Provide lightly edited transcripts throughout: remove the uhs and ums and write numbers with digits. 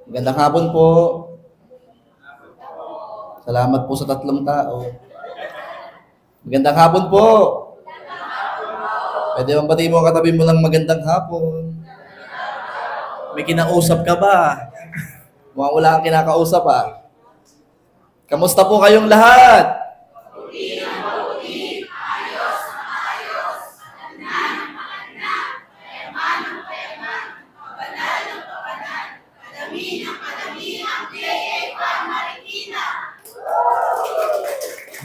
Magandang hapon po. Salamat po sa tatlong tao. Magandang hapon po. Pwede bang batiin mo katabi mo ng magandang hapon? May kinausap ka ba? Mukhang wala kang kinakausap Kamusta po kayong lahat?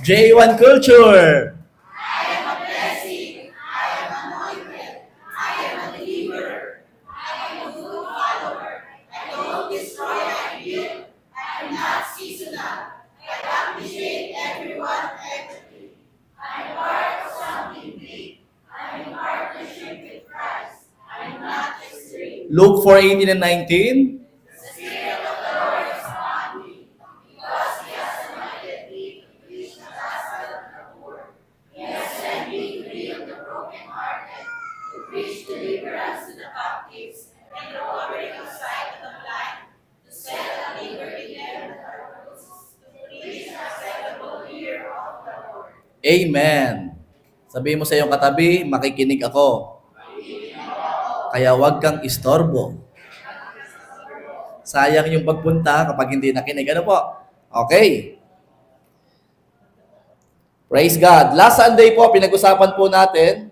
J1 Culture. I am a blessing. I am anointed. I am a deliverer. I am a good follower. I don't destroy, I build. I am not seasonal. I appreciate everyone, everything. I am part of something big. I am in partnership with Christ. I am not extreme. Luke 4:18 and 19. Amen. Sabihin mo sa iyong katabi, makikinig ako. Kaya huwag kang istorbo. Sayang yung pagpunta kapag hindi nakinig. Ano po? Okay. Praise God. Last Sunday po, pinag-usapan po natin,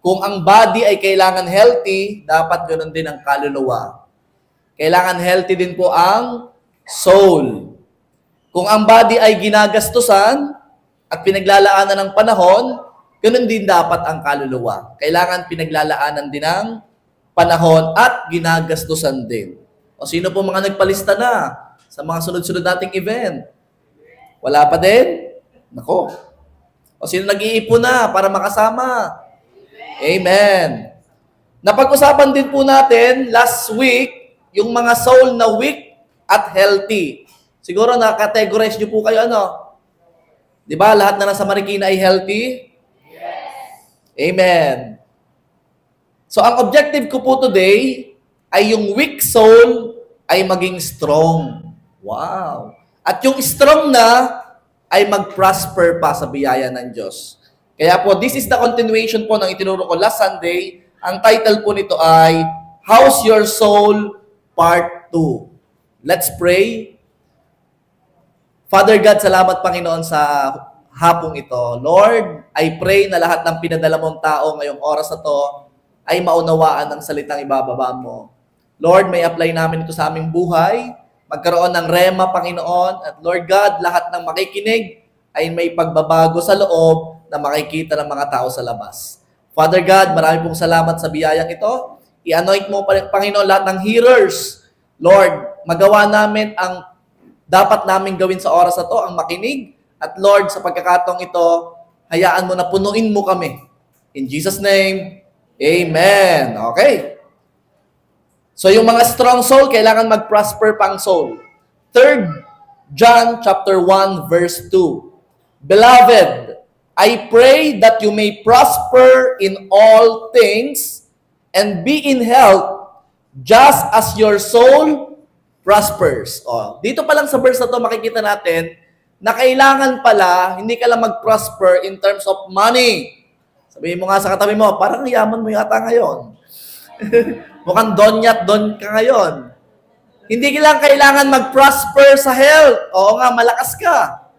kung ang body ay kailangan healthy, dapat ganoon din ang kaluluwa. Kailangan healthy din po ang soul. Kung ang body ay ginagastusan, at pinaglalaanan ng panahon, ganoon din dapat ang kaluluwa. Kailangan pinaglalaanan din ng panahon at ginagastusan din. O sino po mga nagpalista na sa mga sunod-sunod nating event? Wala pa din? Nako. O sino nag-iipon na para makasama? Amen. Napag-usapan din po natin last week, yung mga soul na weak at healthy. Siguro na-categorize nyo po kayo Di ba? Lahat na nasa Marikina ay healthy? Yes. Amen. So, ang objective ko po today ay yung weak soul ay maging strong. Wow. At yung strong na ay mag-prosper pa sa biyaya ng Diyos. Kaya po, this is the continuation po ng itinuro ko last Sunday. Ang title po nito ay How's Your Soul Part 2. Let's pray. Father God, salamat Panginoon sa hapong ito. Lord, I pray na lahat ng pinadala mong tao ngayong oras na to ay maunawaan ng salitang ibababa mo. Lord, may apply namin ito sa aming buhay. Magkaroon ng rema, Panginoon. At Lord God, lahat ng makikinig ay may pagbabago sa loob na makikita ng mga tao sa labas. Father God, marami pong salamat sa biyayang ito. I-anoint mo, Panginoon, lahat ng hearers. Lord, magawa namin ang dapat namin gawin sa oras na to, ang makinig. At Lord, sa pagkakataong ito, hayaan mo na punuin mo kami. In Jesus' name, Amen. Okay. So yung mga strong soul, kailangan mag-prosper pang soul. 3 John chapter 1 verse 2. Beloved, I pray that you may prosper in all things and be in health just as your soul prospers. Dito pa lang sa verse na to makikita natin na kailangan pala hindi ka lang mag-prosper in terms of money. Sabihin mo nga sa katabi mo, parang yaman mo yata ngayon. Mukhang don ka ngayon. Hindi ka lang kailangan mag-prosper sa health. Oo nga, malakas ka.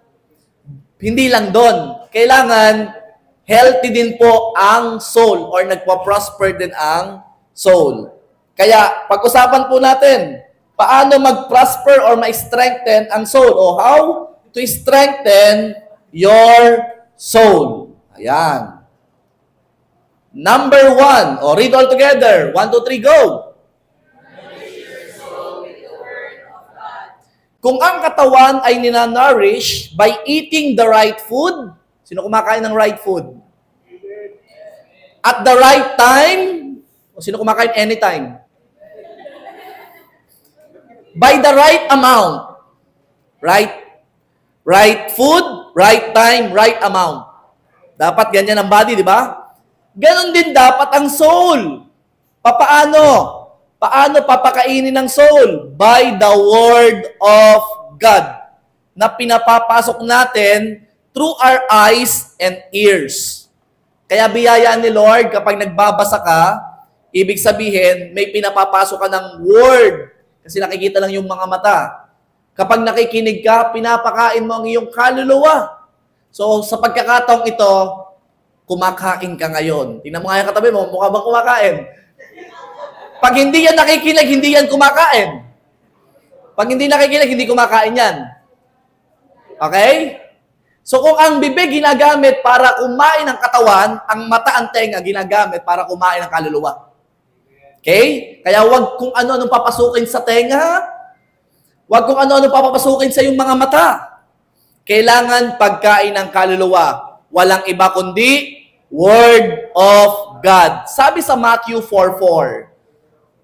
Hindi lang doon. Kailangan healthy din po ang soul or nagpa-prosper din ang soul. Kaya pag-usapan po natin, paano mag-prosper or ma-strengthen ang soul? O how to strengthen your soul. Ayan. Number 1. O read all together. 1, 2, 3, go! Kung ang katawan ay ninanourish by eating the right food, sino kumakain ng right food? At the right time, o sino kumakain anytime? By the right amount. Right food, right time, right amount. Dapat ganyan ang body, di ba? Ganon din dapat ang soul. Papaano? Paano papakainin ng soul? By the Word of God na pinapapasok natin through our eyes and ears. Kaya biyayaan ni Lord kapag nagbabasa ka, ibig sabihin may pinapapasok ka ng Word kasi nakikita lang yung mga mata. Kapag nakikinig ka, pinapakain mo ang iyong kaluluwa. So sa pagkakataong ito, kumakain ka ngayon. Tingnan mo nga yung katabi mo, mukha bang kumakain? Pag hindi yan nakikinig, hindi yan kumakain. Pag hindi nakikinig, hindi kumakain yan. Okay? So kung ang bibig ginagamit para kumain ng katawan, ang mata, ang tenga ginagamit para kumain ng kaluluwa. Okay? Kaya wag kung ano-anong papasukin sa tenga, wag kung ano-anong papapasukin sa iyong mga mata. Kailangan pagkain ng kaluluwa. Walang iba kundi Word of God. Sabi sa Matthew 4:4,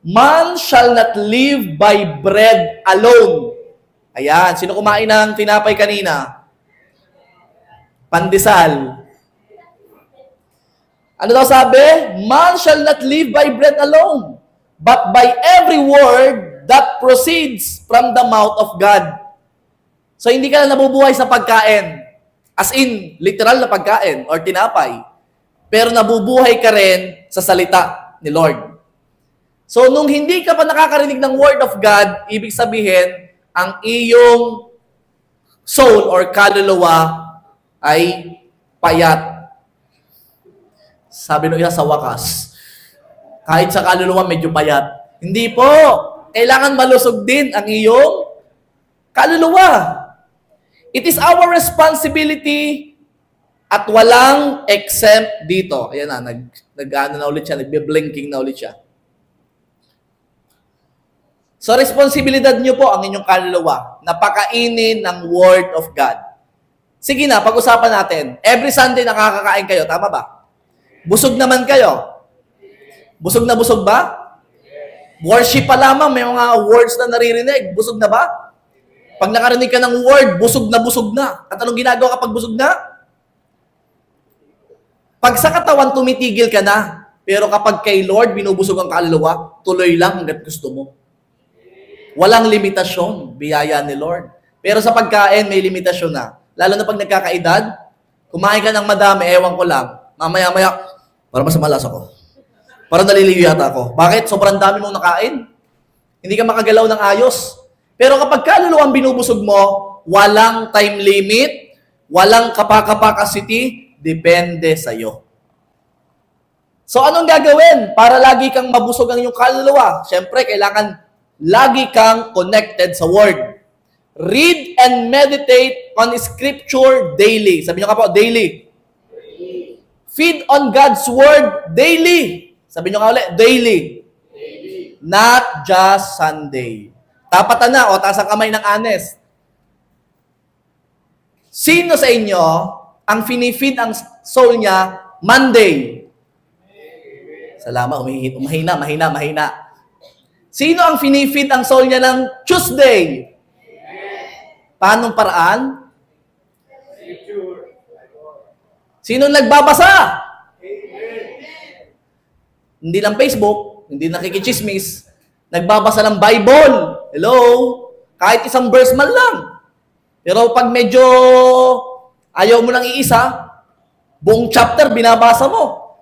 man shall not live by bread alone. Ayan, sino kumain ng tinapay kanina? Pandesal. Ano daw sabi? Man shall not live by bread alone, but by every word that proceeds from the mouth of God. So hindi ka lang nabubuhay sa pagkain. As in, literal na pagkain or tinapay. Pero nabubuhay ka rin sa salita ni Lord. So, nung hindi ka pa nakakarinig ng Word of God, ibig sabihin, ang iyong soul or kaluluwa ay payat. Sabi nung isa sa wakas, kahit sa kaluluwa medyo payat. Hindi po. Kailangan malusog din ang iyong kaluluwa. It is our responsibility at walang exempt dito. Ayan na, nag-ano na ulit siya, nagbe-blinking na ulit siya. So, responsibilidad nyo po ang inyong kaluluwa na pakainin ng Word of God. Sige na, pag-usapan natin. Every Sunday nakakakain kayo, tama ba? Busog naman kayo. Busog na busog ba? Worship pa lamang, may mga words na naririnig. Busog na ba? Pag nakarinig ka ng word, busog na busog na. At anong ginagawa kapag busog na? Pag sa katawan, tumitigil ka na. Pero kapag kay Lord, binubusog ang kaluluwa, tuloy lang hanggat gusto mo. Walang limitasyon, biyaya ni Lord. Pero sa pagkain, may limitasyon na. Lalo na pag nagkakaedad, kumain ka ng madami, ewan ko lang. Mamaya-maya, para masama lasa ko. Para naliliyo yata ako. Bakit? Sobrang dami mong nakain. Hindi ka makagalaw ng ayos. Pero kapag kaluluwang binubusog mo, walang time limit, walang capacity, depende sa'yo. So anong gagawin para lagi kang mabusog ang iyong kaluluwa? Siyempre, kailangan lagi kang connected sa Word. Read and meditate on Scripture daily. Sabi nyo ka po, daily. Feed on God's Word daily. Sabi nyo ka ulit, daily. Not just Sunday. Tapatan na, o taas ang kamay ng honest. Sino sa inyo ang finifeed ang soul niya Monday? Salamat, mahina. Sino ang finifeed ang soul niya ng Tuesday? Paanong paraan? Sino nagbabasa? Hindi lang Facebook, hindi nakikichismis. Nagbabasa ng Bible. Hello? Kahit isang verse man lang. Pero pag medyo ayaw mo nang iisa, buong chapter binabasa mo.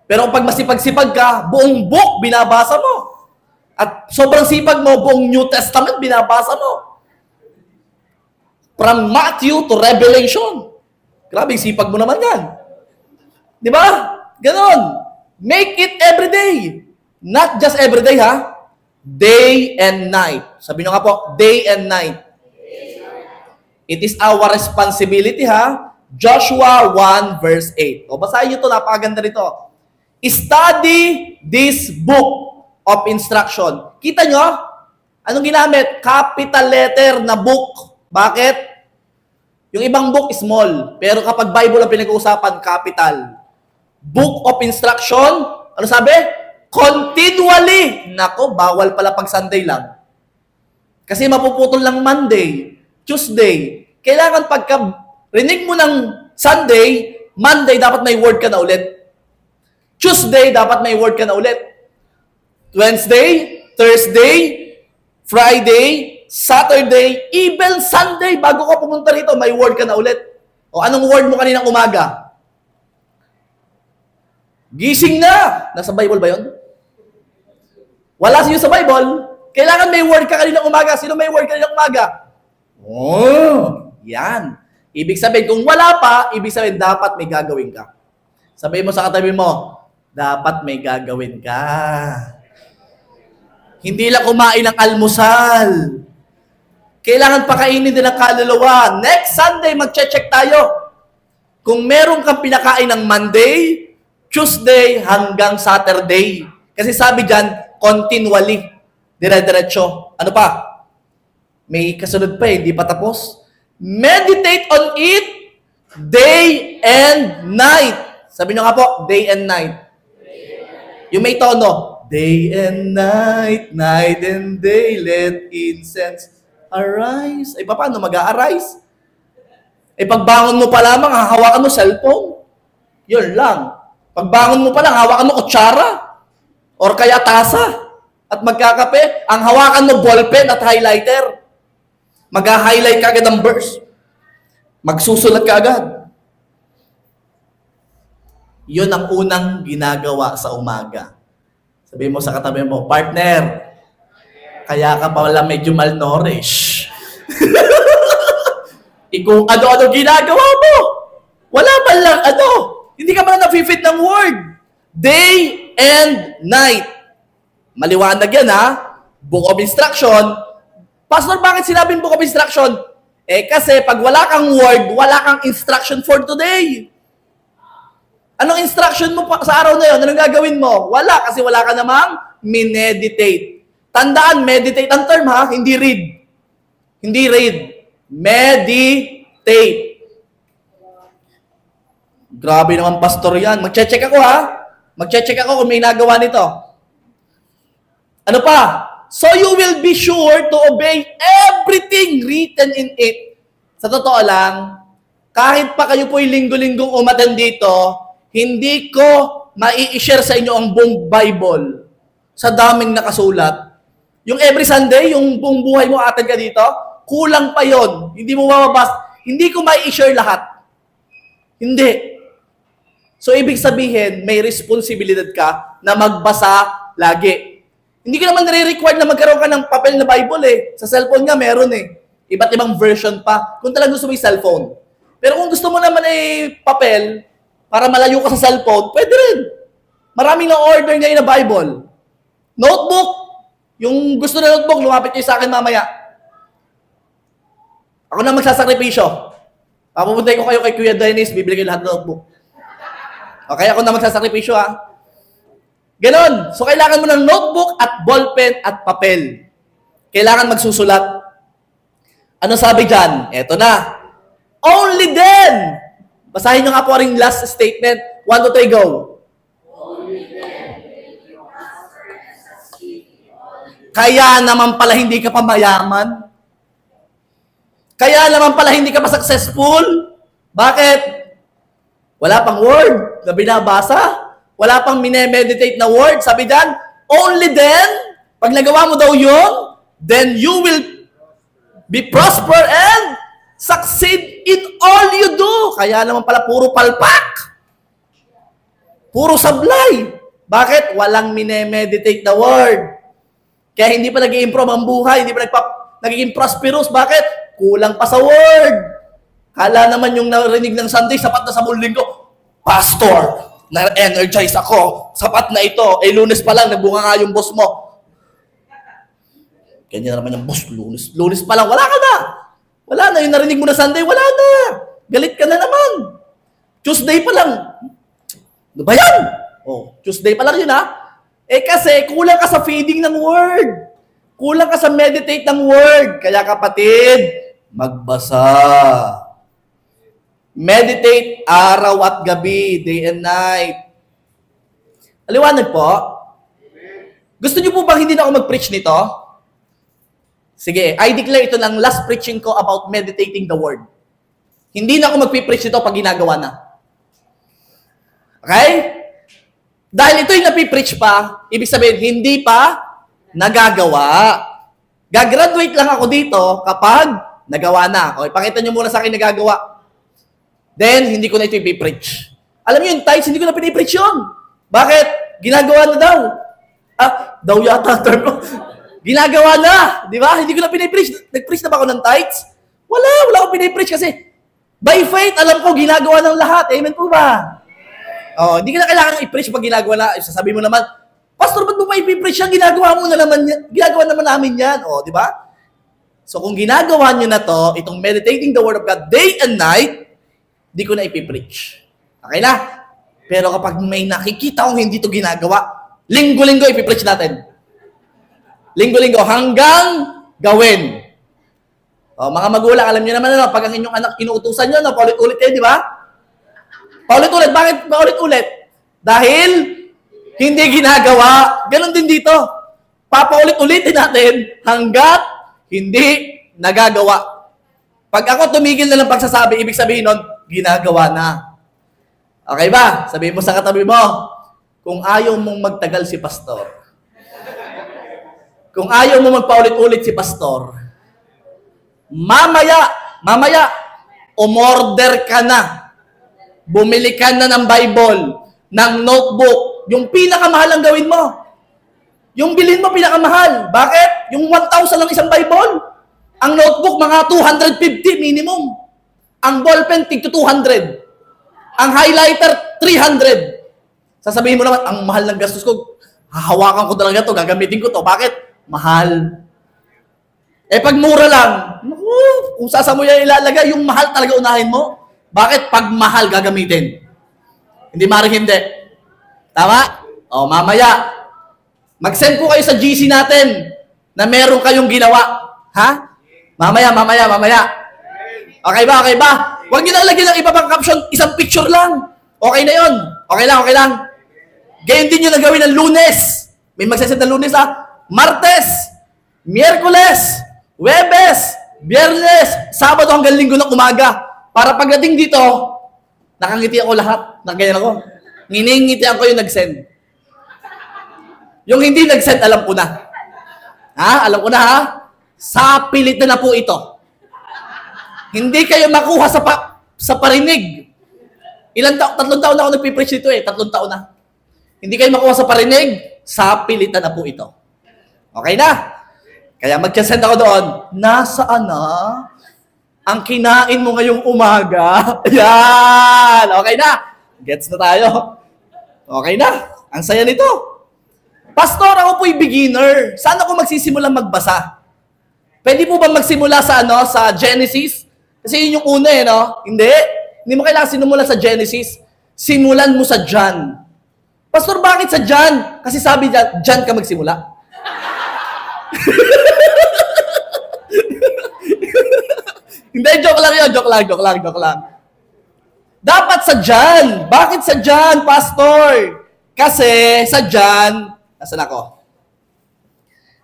Pero pag masipag-sipag ka, buong book binabasa mo. At sobrang sipag mo, buong New Testament binabasa mo. From Matthew to Revelation. Grabe, sipag mo naman yan. Di ba? Ganon. Make it every day. Not just every day, ha? Day and night. Sabi nyo nga po, day and night. It is our responsibility, ha? Joshua 1 verse 8. O, basahin nyo ito, napakaganda rito. Study this book of instruction. Kita nyo? Anong ginamit? Capital letter na book. Bakit? Yung ibang book small. Pero kapag Bible ang pinag-uusapan, capital. Book of instruction. Ano sabi? Continually. Nako, bawal pala pag Sunday lang. Kasi mapuputol lang Monday, Tuesday. Kailangan pagka rinig mo ng Sunday, Monday dapat may word ka na ulit. Tuesday dapat may word ka na ulit. Wednesday, Thursday, Friday, Saturday, even Sunday, bago ka pumunta rito, may word ka na ulit. O anong word mo kaninang umaga? Gising na! Nasa Bible ba yun? Wala siya sa Bible. Kailangan may word ka kaninang umaga. Sino may word kaninang umaga? Oh, yan. Ibig sabihin, kung wala pa, ibig sabihin, dapat may gagawin ka. Sabihin mo sa katabi mo, dapat may gagawin ka. Hindi lang kumain ng almusal. Kailangan pakainin din ng kaluluwa. Next Sunday, mag-check tayo. Kung meron kang pinakain ng Monday, Tuesday, hanggang Saturday. Kasi sabi dyan, continually. Dire-diretso. Ano pa? May kasunod pa hindi pa tapos. Meditate on it day and night. Sabi nyo nga po, day and night. Yung may tono, day and night, night and day, let incense arise. Ay, paano mag-a-arise? Eh, pagbangon mo pa lamang, hahawakan mo cellphone. Yun lang. Pagbangon mo pa lang, hawakan mo kutsara. Or kaya tasa. At magkakape, ang hawakan mo ballpen at highlighter. Mag-highlight ka agad ng verse. Magsusulat ka agad. Yun ang unang ginagawa sa umaga. Sabihin mo sa katabi mo, partner, kaya ka pala medyo malnourished. Kung ano-ano ginagawa mo. Wala pa lang ano. Hindi ka pala na-fit ng word. Day and night. Maliwanag yan ha. Book of instruction. Pastor, bakit sinabing book of instruction? Eh kasi pag wala kang word, wala kang instruction for today. Anong instruction mo sa araw na yun? Anong gagawin mo? Wala kasi wala ka namang mineditate. Tandaan, meditate ang term ha, hindi read. Hindi read. Meditate. Grabe naman pastor yan. Magche-check ako ha. Magche-check ako kung may nagawa nito. Ano pa? So you will be sure to obey everything written in it. Sa totoo lang, kahit pa kayo po'y linggo-linggong umattend dito, hindi ko mai-share sa inyo ang buong Bible sa daming nakasulat. Yung every Sunday, yung buong buhay mo attend ka dito, kulang pa yon. Hindi mo mababasa. Hindi ko mai-share lahat. Hindi. So, ibig sabihin, may responsibilidad ka na magbasa lagi. Hindi ko naman nare-required na magkaroon ka ng papel na Bible eh. Sa cellphone nga, meron eh. Iba't ibang version pa. Kung talagang gusto mo yung cellphone. Pero kung gusto mo naman eh papel, para malayo ka sa cellphone, pwede rin. Maraming na-order ngayon na Bible. Notebook. Yung gusto na notebook, lumapit kayo sa akin mamaya. Ako na magsasakripisyo. Papupuntay ko kayo kay Kuya Dennis, bibili kayo lahat ng notebook. Okay, ako na magsasakripisyo ha. Ganon. So, kailangan mo ng notebook at ballpen at papel. Kailangan magsusulat. Ano sabi dyan? Eto na. Only then. Basahin nyo nga po rin last statement. 1, 2, 3, go. Kaya naman pala hindi ka pa mayaman. Kaya naman pala hindi ka pa successful. Bakit? Wala pang word na binabasa. Wala pang minemeditate na word. Sabi dyan, only then, pag nagawa mo daw yun, then you will be prosper and succeed in all you do. Kaya naman pala puro palpak. Puro sablay. Bakit? Walang minemeditate na word. Kaya hindi pa nag-i-improve ang buhay, hindi pa nagiging prosperous. Bakit? Kulang pa sa word. Kala naman yung narinig ng Sunday, sapat na sa muling ko. Pastor, na-energize ako. Sapat na ito. Eh, Lunes pa lang, nagbunga nga yung boss mo. Ganyan naman yung boss, Lunes pa lang, wala ka na. Wala na, yung narinig mo na Sunday, wala na. Galit ka na naman. Tuesday pa lang. Ano ba yan? Oh, Tuesday pa lang yun ha. Eh kasi, kulang ka sa feeding ng word. Kulang ka sa meditate ng word. Kaya kapatid, magbasa. Meditate araw at gabi, day and night. Aliwanag po. Gusto niyo po bang hindi na ako mag-preach nito? Sige, I declare ito lang last preaching ko about meditating the word. Hindi na ako mag-preach nito pag ginagawa na. Okay? Dahil ito'y napipreach pa, ibig sabihin, hindi pa nagagawa. Gagraduate lang ako dito kapag nagawa na. Okay, pakita nyo muna sa akin nagagawa. Then, hindi ko na ito ipipreach. Alam niyo yung tithes, hindi ko na pinipreach yun. Bakit? Ginagawa na daw. Daw yata term ko. Ginagawa na. Di ba? Hindi ko na pinipreach. Nag-preach na ba ako ng tithes? Wala akong pinipreach kasi by faith, alam ko, ginagawa ng lahat. Amen po ba? Hindi ka na kailangan i-preach pag ginagawa na. Sasabihin mo naman, Pastor, ba't mo pa i-preach yan? Ginagawa mo na naman yan. Ginagawa naman namin yan. Di ba? So, kung ginagawa nyo na to, itong meditating the Word of God day and night, di ko na ipipreach. Okay na? Pero kapag may nakikita kong hindi to ginagawa, linggo-linggo ipipreach natin. Linggo-linggo hanggang gawin. Mga magulang, alam niyo naman, pag ang inyong anak inuutusan nyo, paulit-ulit kayo, di ba? Paulit-ulit. Bakit paulit-ulit? Dahil hindi ginagawa. Ganon din dito. Papaulit-ulitin natin hanggat hindi nagagawa. Pag ako tumigil na ng pagsasabi, ibig sabihin nun, ginagawa na. Okay ba? Sabihin mo sa katabi mo, kung ayaw mong magtagal si pastor, kung ayaw mo magpaulit-ulit si pastor, mamaya, umorder ka na. Bumili ka na ng Bible, ng notebook, yung pinakamahal ang gawin mo. Yung bilhin mo pinakamahal. Bakit? Yung 1,000 lang isang Bible. Ang notebook, mga 250 minimum. Ang ballpen, tig 200. Ang highlighter, 300. Sasabihin mo naman, ang mahal ng gastos ko, hahawakan ko talaga to, gagamitin ko to. Bakit? Mahal. Pag mura lang, kung saan mo yan ilalagay, yung mahal talaga unahin mo. Bakit? Pag mahal gagamitin. Hindi maring hindi. Tama? Mamaya, mag-send po kayo sa GC natin na meron kayong ginawa. Ha? Mamaya. Okay ba? Huwag nyo na lagyan ng iba pang caption, isang picture lang. Okay na yun. Okay lang. Ganyan din nyo na gawin ng Lunes. May magsasend ng Lunes Martes, Miyerkules, Huwebes, Biyernes, Sabado hanggang Linggo ng umaga. Para pagdating dito, nakangiti ako lahat. Nakaganyan ako. Nginingitian ko yung nag-send. Yung hindi nag-send, alam ko na. Alam ko na Sa pilit na po ito. Hindi kayo makuha sa parinig. 3 taon na ako nagpipreach dito 3 taon na. Hindi kayo makuha sa parinig, sa pilitan na po ito. Okay na? Kaya mag-send ako doon, nasaan na ang kinain mo ngayong umaga? Yan! Okay na? Gets na tayo? Okay na? Ang saya nito. Pastor, ako po'y beginner. Saan ako magsisimula magbasa? Pwede po ba magsimula sa Genesis? Kasi yun yung una no? Hindi mo kailangan sinumula sa Genesis. Simulan mo sa John. Pastor, bakit sa John? Kasi sabi dyan, John ka magsimula. Hindi, joke lang yun. Joke lang. Dapat sa John. Bakit sa John, Pastor? Kasi sa John, nasaan ako?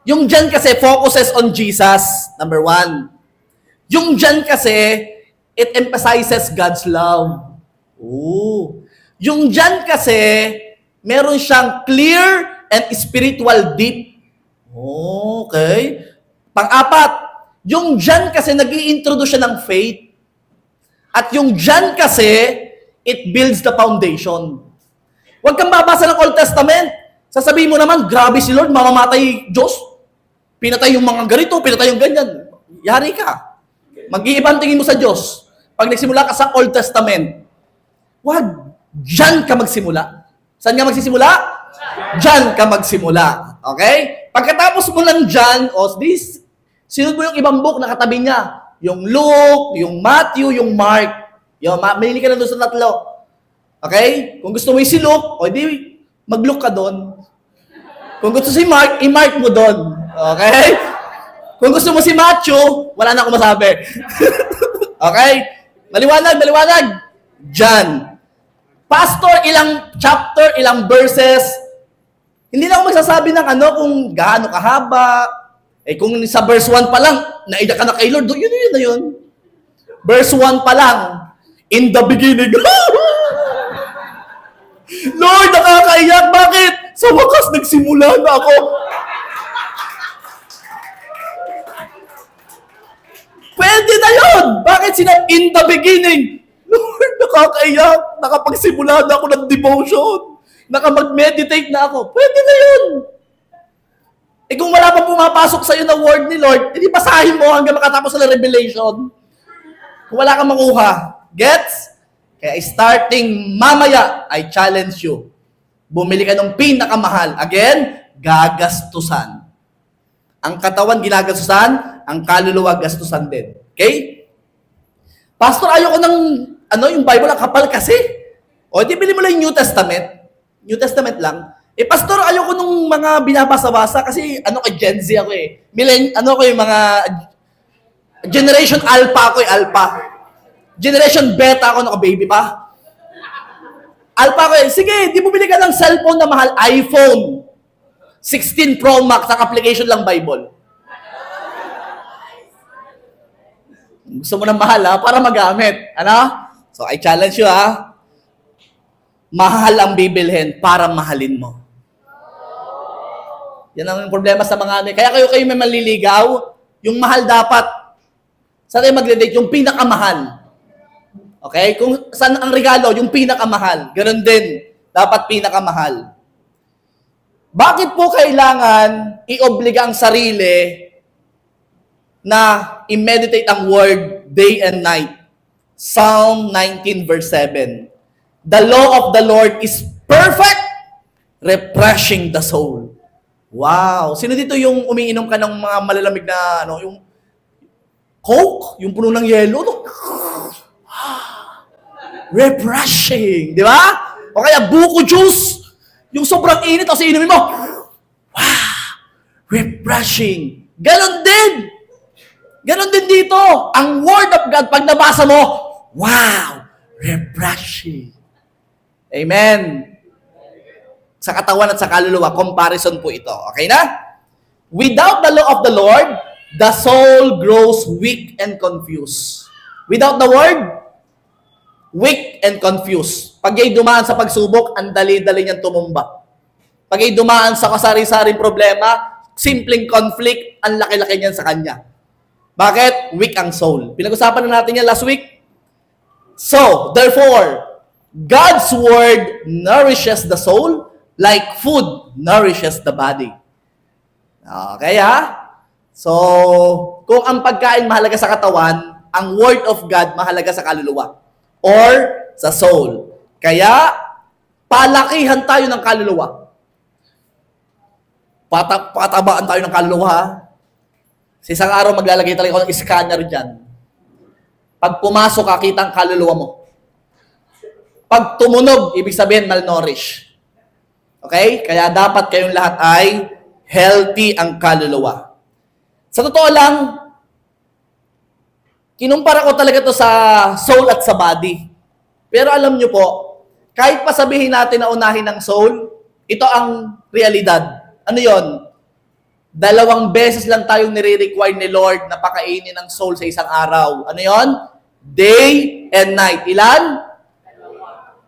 Yung John kasi focuses on Jesus, number 1. Yung John kasi, it emphasizes God's love. Yung John kasi, meron siyang clear and spiritual deep. Okay. Pang-4, yung John kasi nag-i-introduce siya ng faith. At yung John kasi, it builds the foundation. Huwag kang babasa ng Old Testament. Sasabihin mo naman, grabe si Lord, mamamatay Diyos. Pinatay yung mga ganito, pinatay yung ganyan. Yari ka. Mag-iibang tingin mo sa Diyos. Pag nagsimula ka sa Old Testament, wag, John ka magsimula. Saan ka magsisimula? John ka magsimula. Okay? Pagkatapos mo ng John, sinunod mo yung ibang book na katabi niya. Yung Luke, yung Matthew, yung Mark. Manili ka na doon sa 3. Okay? Kung gusto mo yung si Luke, di mag-Luke ka doon. Kung gusto si Mark, i-mark mo doon. Okay? Kung gusto mo si Matthew, wala na akong masabi. Okay? Maliwanag. John. Pastor, ilang chapter, ilang verses. Hindi na ako magsasabi ng kung gaano kahaba. Kung sa verse 1 pa lang, naiyak ka na kay Lord, yun na yun. Verse 1 pa lang, in the beginning. Lord, nakakaiyak. Bakit? Sa wakas, nagsimula na ako. Pwede na yun. Bakit in the beginning? Lord, nakakaiyak. Nakapagsimula na ako ng devotion. Nakamag-meditate na ako. Pwede na yun. Eh kung wala pa pumapasok sa'yo na word ni Lord, hindi basahin mo hanggang makatapos sa Revelation. Kung wala kang makuha. Gets? Kaya starting mamaya, I challenge you. Bumili ka ng pinakamahal. Again, gagastusan. Ang katawan ginagastusan, ang kaluluwa gastusan din. Okay? Pastor, ayoko ng, yung Bible, ang kapal kasi. O, di bili mo lang yung New Testament. New Testament lang. Eh, pastor, ayoko nung mga binabasa-basa kasi, kay Gen Z ako eh. Yung mga, Generation Alpha ako eh, Alpha. Generation Beta ako, naka-baby pa. Alpha ako eh. Sige, di bumili ka ng cellphone na mahal, iPhone. 16 Pro Max, ang application lang Bible. Gusto mo ng mahal para magamit. So, I challenge you mahal ang bibilhin para mahalin mo. Yan ang problema sa mga Kaya kayo may maliligaw, yung mahal dapat. Saan tayo magde-date? Yung pinakamahal. Okay? Kung saan ang regalo, yung pinakamahal. Ganon din. Dapat pinakamahal. Bakit po kailangan i-obliga ang sarili na i-meditate ang word day and night? Psalm 19 verse 7. The law of the Lord is perfect, refreshing the soul. Wow! Sino dito yung umiinom ka ng mga malalamig na, yung Coke? Yung puno ng yelo? Refreshing! Di ba? O kaya buko juice. Yung sobrang init, tapos inumin mo. Wow! Refreshing! Ganon din! Ganon din dito. Ang Word of God, pag nabasa mo, wow! Refreshing! Amen! Sa katawan at sa kaluluwa, comparison po ito. Okay na? Without the law of the Lord, the soul grows weak and confused. Without the Word, weak and confused. Pag ay dumaan sa pagsubok, ang dali-dali niyang tumumba. Pag ay dumaan sa kasari-saring problema, simpleng conflict, ang laki-laki niyan sa kanya. Bakit? Weak ang soul. Pinag-usapan na natin yan last week. So, therefore, God's Word nourishes the soul like food nourishes the body. Okay, So, kung ang pagkain mahalaga sa katawan, ang Word of God mahalaga sa kaluluwa or sa soul. Kaya, palakihan tayo ng kaluluwa. Patabaan tayo ng kaluluwa. Sa isang araw, maglalagay talaga ako ng scanner dyan. Pag pumasok ka, kita ang kaluluwa mo. Pag tumunog, ibig sabihin, malnourished. Okay? Kaya dapat kayong lahat ay healthy ang kaluluwa. Sa totoo lang, kinumpara ko talaga to sa soul at sa body. Pero alam nyo po, kahit pa sabihin natin na unahin ng soul, ito ang realidad. Ano yon? 2 beses lang tayong nire-require ni Lord na pakainin ng soul sa isang araw. Ano yon? Day and night. Ilan?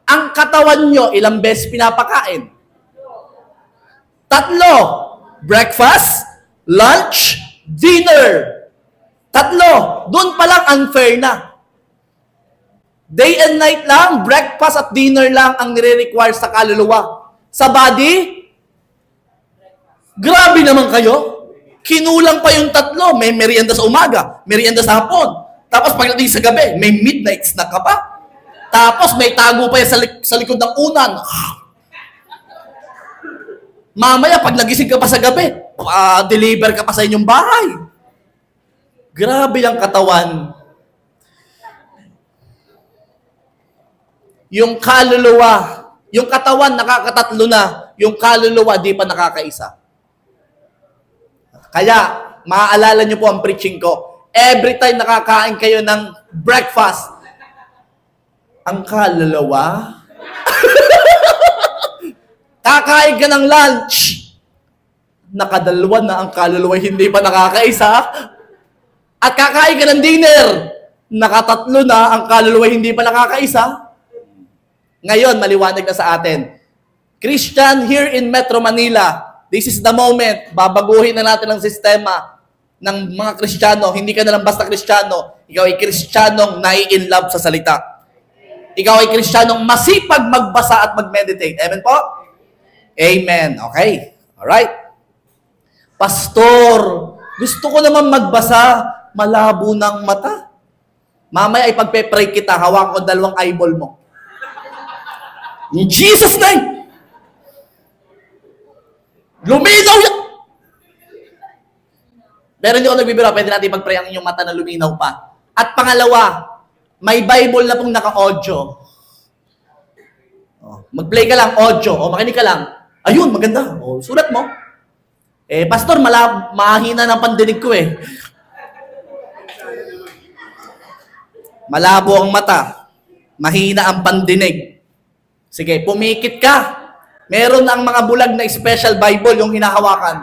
Ang katawan nyo, ilang beses pinapakain? 3. Breakfast, lunch, dinner. 3. Doon pa lang unfair na. Day and night lang, breakfast at dinner lang ang nire-require sa kaluluwa. Sa body, grabe naman kayo. Kinulang pa yung 3. May merienda sa umaga, merienda sa hapon. Tapos pagdating sa gabi, may midnight snack ka pa. Tapos may tago pa yan sa likod ng unan. Mamaya, pag nagising ka pa sa gabi, deliver ka pa sa inyong bahay. Grabe ang katawan. Yung kaluluwa, yung katawan nakakatatlo na, yung kaluluwa di pa nakakaisa. Kaya, maaalala nyo po ang preaching ko. Every time nakakain kayo ng breakfast, ang kaluluwa, kakain ka ng lunch, nakadalawa na ang kaluluwa, hindi pa nakakaisa. At kakain ka ng dinner, nakatatlo na ang kaluluwa, hindi pa nakakaisa. Ngayon, maliwanag na sa atin. Christian here in Metro Manila, this is the moment. Babaguhin na natin ang sistema ng mga Kristiyano. Hindi ka na lang basta Kristiyano. Ikaw ay Kristiyanong nai-in-love sa salita. Ikaw ay Kristyanong masipag magbasa at mag-meditate. Amen po? Amen. Okay. Alright. Pastor, gusto ko naman magbasa, malabo ng mata. Mamaya ay pagpe-pray kita, hawakan ko 2 eyeball mo. In Jesus' name! Luminaw yan! Pero hindi ako nagbibiro, pwede natin pag-pray ang inyong mata na luminaw pa. At pangalawa, may Bible na pong naka-audio. Mag-play ka lang, audio, o makinig ka lang. Ayun, maganda. O, sulat mo. Pastor, mahina ng pandinig ko eh. Malabo ang mata. Mahina ang pandinig. Sige, pumikit ka. Meron ang mga bulag na special Bible yung hinahawakan.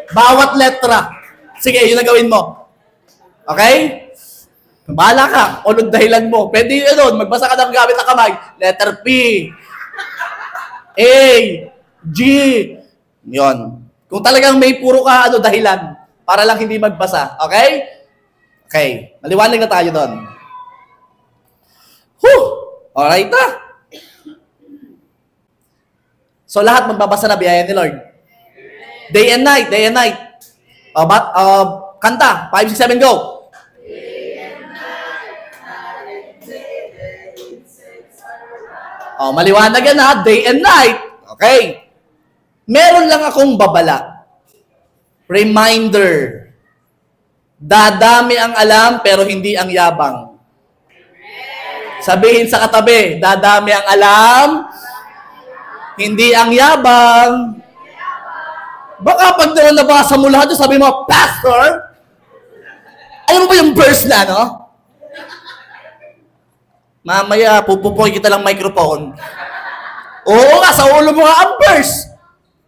Bawat letra. Sige, yun na gawin mo. Okay? Bahala ka. Unod dahilan mo. Pwede yun. Magbasa ka ng gamit ng kamay. Letter P. A. G. Yun. Kung talagang may puro ka dahilan para lang hindi magbasa. Okay? Okay. Maliwanag na tayo doon. Alright na. So lahat magbabasa na biyaya ni Lord. Day and night. Day and night. Kanta. 5, 6, 7, go. Maliwanag yan ha. Day and night. Okay. Meron lang akong babala. Reminder. Dadami ang alam pero hindi ang yabang. Sabihin sa katabi, dadami ang alam, hindi ang yabang. Baka pag nabasa mo lahat, sabi mo, Pastor, alam mo ba yung verse na, no? Mamaya, pupupoy kita lang microphone. Oo nga, sa ulo mo nga ang verse.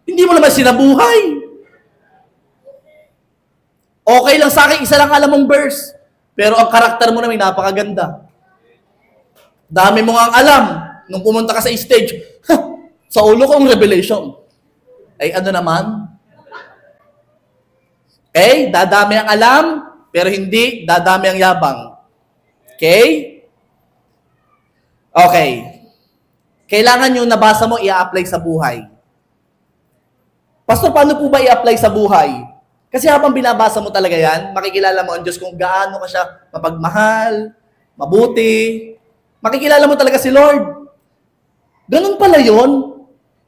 Hindi mo naman sinabuhay. Okay lang sa akin, isa lang alam mong verse. Pero ang karakter mo naman, napakaganda. Dami mo nga ang alam. Nung pumunta ka sa stage, sa ulo ko ang revelation. Ay ano naman? Okay, dadami ang alam, pero hindi dadami ang yabang. Okay? Okay. Kailangan yung nabasa mo, i-apply sa buhay. Pastor, paano po ba i-apply sa buhay? Kasi habang binabasa mo talaga yan, makikilala mo ang Diyos kung gaano ka siya mapagmahal, mabuti. Makikilala mo talaga si Lord. Ganun pala yun.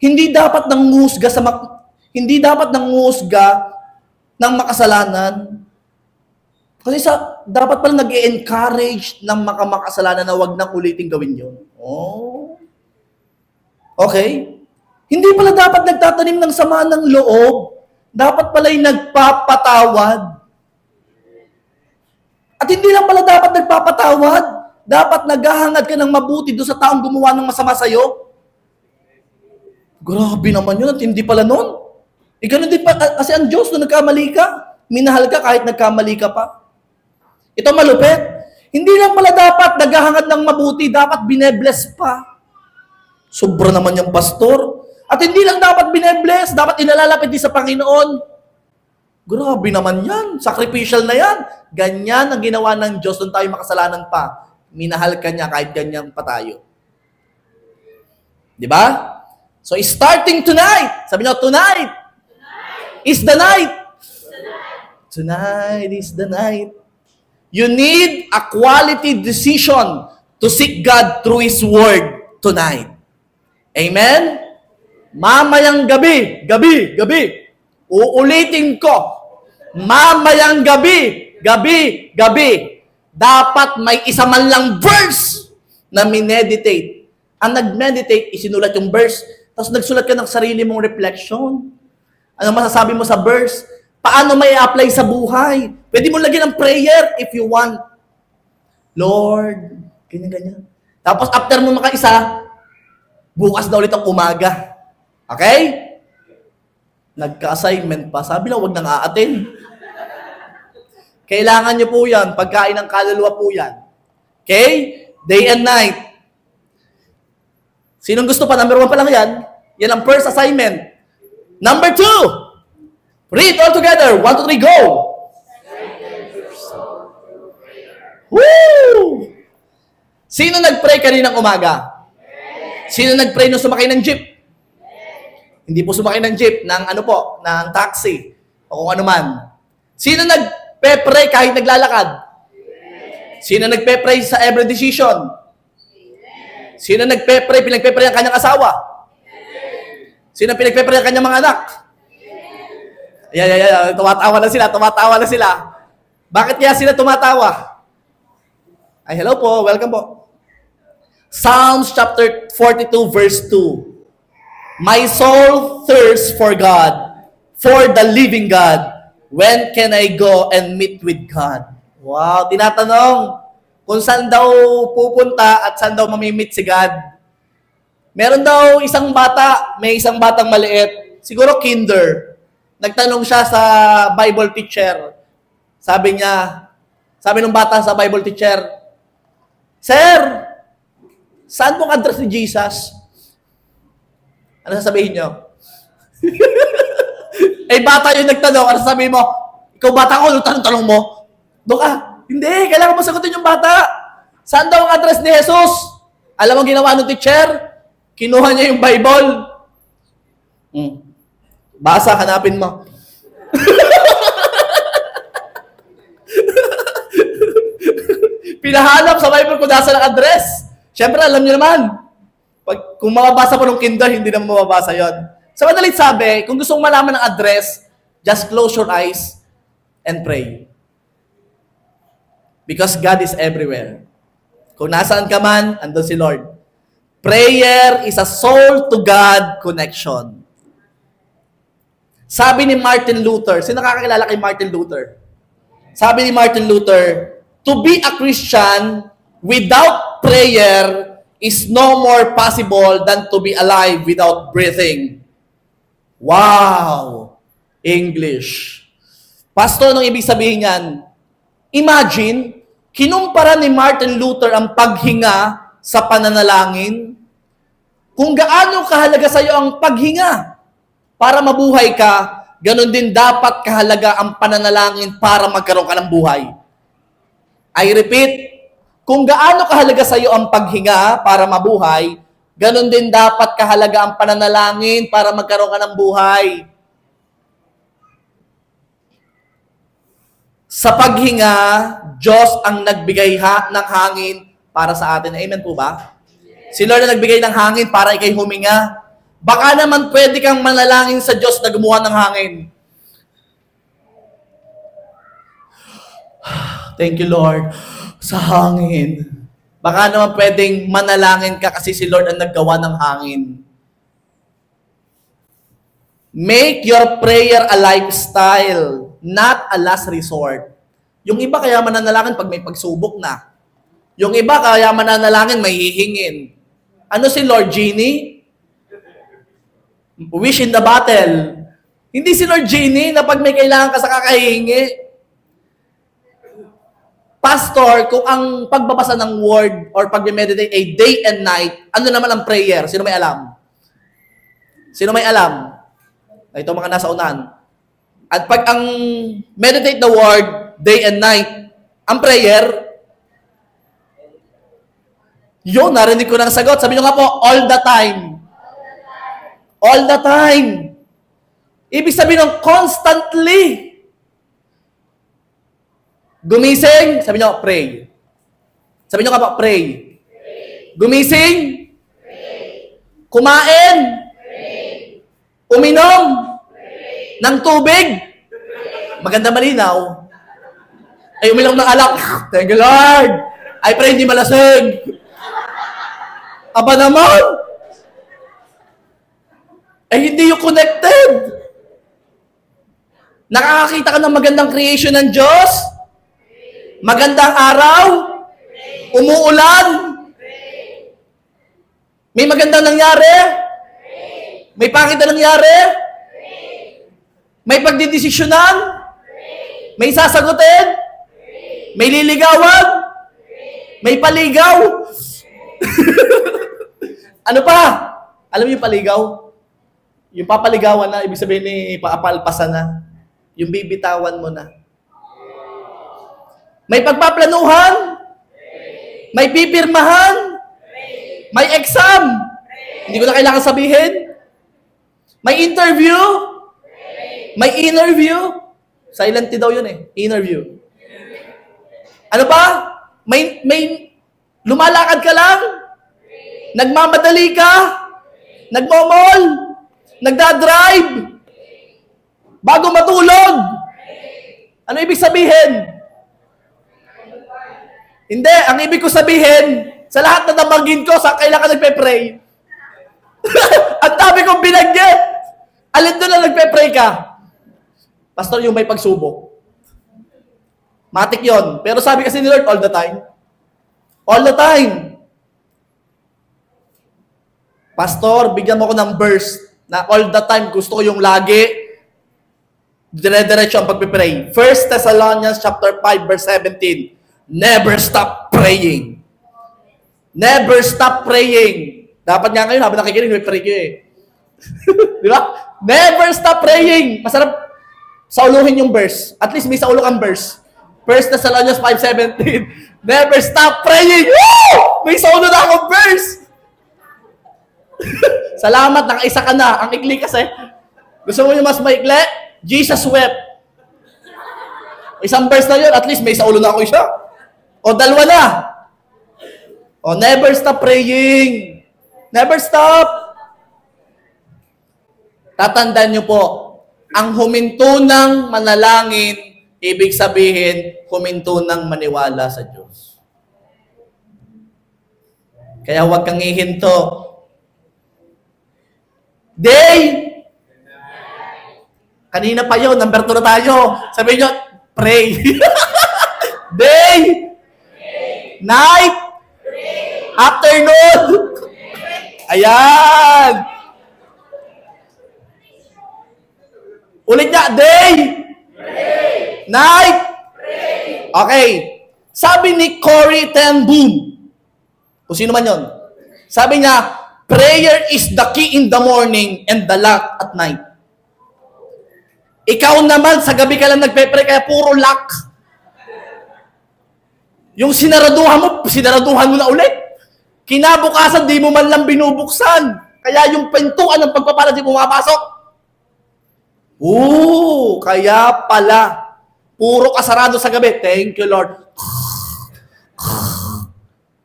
Hindi dapat nanguhusga ng makasalanan. Kasi dapat pala nag-i-encourage ng makasalanan na wag nang ulitin gawin yun. Oh. Okay? Hindi pala dapat nagtatanim ng sama ng loob. Dapat pala'y nagpapatawad. At hindi lang pala dapat nagpapatawad. Dapat naghahangad ka ng mabuti doon sa taong gumawa ng masama sa'yo. Grabe naman yun at hindi pala nun. Ganun din pa, kasi ang Diyos, nung nagkamali ka, minahal ka kahit nagkamali ka pa. Ito malupit. Hindi lang pala dapat naghahangad ng mabuti, dapat binebless pa. Sobra naman yung pastor. At hindi lang dapat binebless, dapat inalalapit din sa Panginoon. Grabe naman yan. Sacrificial na yan. Ganyan ang ginawa ng Diyos nung tayo makasalanan pa. Minahal ka niya kahit ganyan pa tayo. Di ba? So, starting tonight, sabi niyo, tonight is the night. Tonight is the night. You need a quality decision to seek God through His Word tonight. Amen? Mamayang gabi, uulitin ko, mamayang gabi, dapat may isa man lang verse na mineditate. Ang nag-meditate, isinulat yung verse, tapos nagsulat ka ng sarili mong reflection. Ano masasabi mo sa verse? Paano may apply sa buhay? Pwede mo lagyan ng prayer if you want. Lord, ganyan. Tapos after mo makaisa, bukas na ulit ang umaga. Okay? Nagka-assignment pa. Sabi lang, huwag nang aatin. Kailangan nyo po yan. Pagkain ng kaluluwa po yan. Okay? Day and night. Sinong gusto pa? Number 1 pa lang yan. Yan ang first assignment. Number 2, read all together. 1, 2, 3, go! Woo! Sino nag-pray kaninang umaga? Sino nag-pray nung sumakay ng jeep? Hindi po sumakay ng jeep, ng ng taxi, o kung ano man. Sino nagpe-pray kahit naglalakad? Sino nagpe-pray sa every decision? Sino nagpe-pray, pinagpe-pray ang kanyang asawa? Sino pinagpe-pray ang kanyang mga anak? Tumatawa na sila. Bakit kaya sila tumatawa? Ay, hello po, welcome po. Psalms chapter 42 verse 2. My soul thirsts for God, for the living God. When can I go and meet with God? Wow, tinatanong kung saan daw pupunta at saan daw mamimit si God. Meron daw may isang batang maliit, siguro kinder. Nagtanong siya sa Bible teacher. Sabi ng bata sa Bible teacher, Sir, saan pong address ni Jesus? Ano sasabihin nyo? Bata yung nagtanong, ano sasabihin mo? Ikaw bata ko, ano tanong mo? Doon ka. Hindi, kailangan mo sagutin yung bata. Saan daw ang address ni Jesus? Alam mo ginawa ng teacher? Kinuha niya yung Bible. Basa, hanapin mo. Pinahanap sa Bible kung nasa ang address. Siyempre, alam niyo naman. Kung mababasa mo ng kinder, hindi naman mababasa yon. Sa madalit sabi, kung gusto mong malaman ang address, just close your eyes and pray. Because God is everywhere. Kung nasaan ka man, andun si Lord. Prayer is a soul-to-God connection. Sabi ni Martin Luther, sino nakakilala kay Martin Luther? Sabi ni Martin Luther, to be a Christian without prayer is no more possible than to be alive without breathing. Wow! English. Pastor, anong ibig sabihin yan? Imagine, kinumpara ni Martin Luther ang paghinga sa pananalangin. Kung gaano kahalaga sa iyo ang paghinga para mabuhay ka, ganun din dapat kahalaga ang pananalangin para magkaroon ka ng buhay. I repeat, kung gaano kahalaga sa iyo ang paghinga para mabuhay, ganun din dapat kahalaga ang pananalangin para magkaroon ka ng buhay. Sa paghinga, Diyos ang nagbigay ng hangin para sa atin. Amen po ba? Si Lord na nagbigay ng hangin para ikay huminga. Baka naman pwede kang manalangin sa Diyos na gumawa ng hangin. Thank you, Lord, sa hangin. Baka naman pwedeng manalangin ka kasi si Lord ang naggawa ng hangin. Make your prayer a lifestyle, not a last resort. Yung iba kaya mananalangin pag may pagsubok na. Yung iba kaya mananalangin may hihingin. Ano si Lord, Genie? Wish in the battle. Hindi si Lord Genie na pag may kailangan ka sa kakahingi. Pastor, kung ang pagbabasa ng word or pag-meditate ay day and night, ano naman ang prayer? Sino may alam? Sino may alam? Ito mga nasa unahan. At pag ang meditate the word, day and night, ang prayer, yun, narinig ko ng sagot. Sabi nyo nga po, all the time. All the time. Ibig sabihin ng constantly. Gumising, sabi nyo, pray. Sabi nyo nga po, pray. Gumising, pray. Kumain, pray. Uminom, pray. Ng tubig, pray. Maganda malinaw. Ay, uminom ng alak. Thank you, Lord. Ay, pray, hindi malasig. Aba naman. Ay, hindi yung connected. Nakakakita ka ng magandang creation ng Diyos? Magandang araw? Umuulan? May magandang nangyari? May pangit na nangyari? May pagdidesisyonan? May sasagutin? May liligawan? May paligaw? Ano pa? Alam niyo yung paligaw? Yung papaligawan na, ibig sabihin ni paapalpasan na. Yung bibitawan mo na. May pagpaplanuhan? May pipirmahan? May exam? Hindi ko na kailangan sabihin? May interview? May interview? Silent daw yun eh. Interview. Ano pa? May lumalakad ka lang? Nagmamadali ka? Nagmamall? Nagdadrive? Bago matulog? Ano ibig sabihin? Hindi. Ang ibig ko sabihin, sa lahat na nabanggit ko, sa kailan ka nagpe-pray? Ang dami kong binanggit. Alin doon na nagpe-pray ka? Pastor, yung may pagsubok. Matik yon. Pero sabi kasi ni Lord, all the time. All the time. Pastor, bigyan mo ko ng verse na all the time gusto ko yung lagi dire-diretso ang pagpipray. 1 Thessalonians chapter 5 verse 17. Never stop praying. Never stop praying. Dapat nga kayo, habang nakikinig, may pray kayo eh. Di ba? Never stop praying. Masarap sauluhin yung verse. At least may saulok ang verse. 1 Thessalonians 5:17. Never stop praying. Woo! May saulok na akong verse. Salamat, nakaisa ka na. Ang ikli kasi. Gusto mo yung mas maikli? Jesus wept. Isang verse na yun, at least may saulo na ako isa. O dalawa na. O never stop praying. Never stop. Tatandaan nyo po, ang huminto ng manalangin, ibig sabihin, huminto ng maniwala sa Diyos. Kaya huwag kang ihinto. Day! Kanina pa yun, number 2 na tayo. Sabihin nyo, pray. Day! Night! Afternoon! Ayan! Ulit nga, day! Night! Okay. Sabi ni Corrie ten Boom, kung sino man yun, sabi niya, prayer is the key in the morning and the lock at night. Ikaw naman, sa gabi ka lang nagpe-pray, kaya puro lock. Yung sinaraduhan mo na ulit. Kinabukasan, di mo man lang binubuksan. Kaya yung pintuan ng pagpapala, di pumapasok. Kaya pala, puro kasarado sa gabi. Thank you, Lord.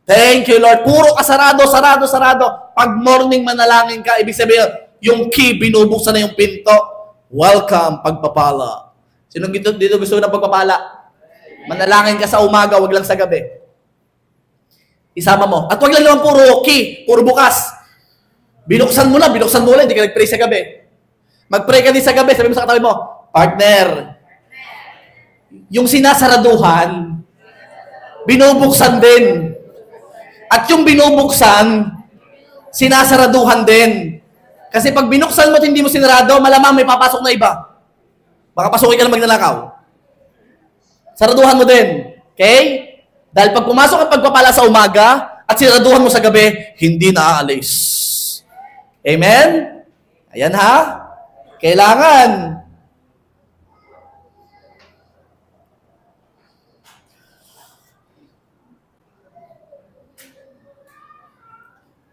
Thank you, Lord. Puro kasarado, sarado. Pag morning manalangin ka, ibig sabihin, yung key, binubuksan na yung pinto. Welcome, pagpapala. Sinong dito gusto ng pagpapala? Manalangin ka sa umaga, wag lang sa gabi. Isama mo. At wag lang naman puro key, puro bukas. Binuksan mo lang, hindi ka nag-pray sa gabi. Mag-pray ka din sa gabi, sabi mo sa katabi mo, partner, yung sinasaraduhan, binubuksan din. At yung binubuksan, sinasaraduhan din. Kasi pag binuksan mo at hindi mo sinarado, malamang may papasok na iba. Baka pasukin ka na magnanakaw. Saraduhan mo din. Okay? Dahil pag pumasok ang pagpapala sa umaga at siraduhan mo sa gabi, hindi na aalis. Amen? Ayan ha? Kailangan.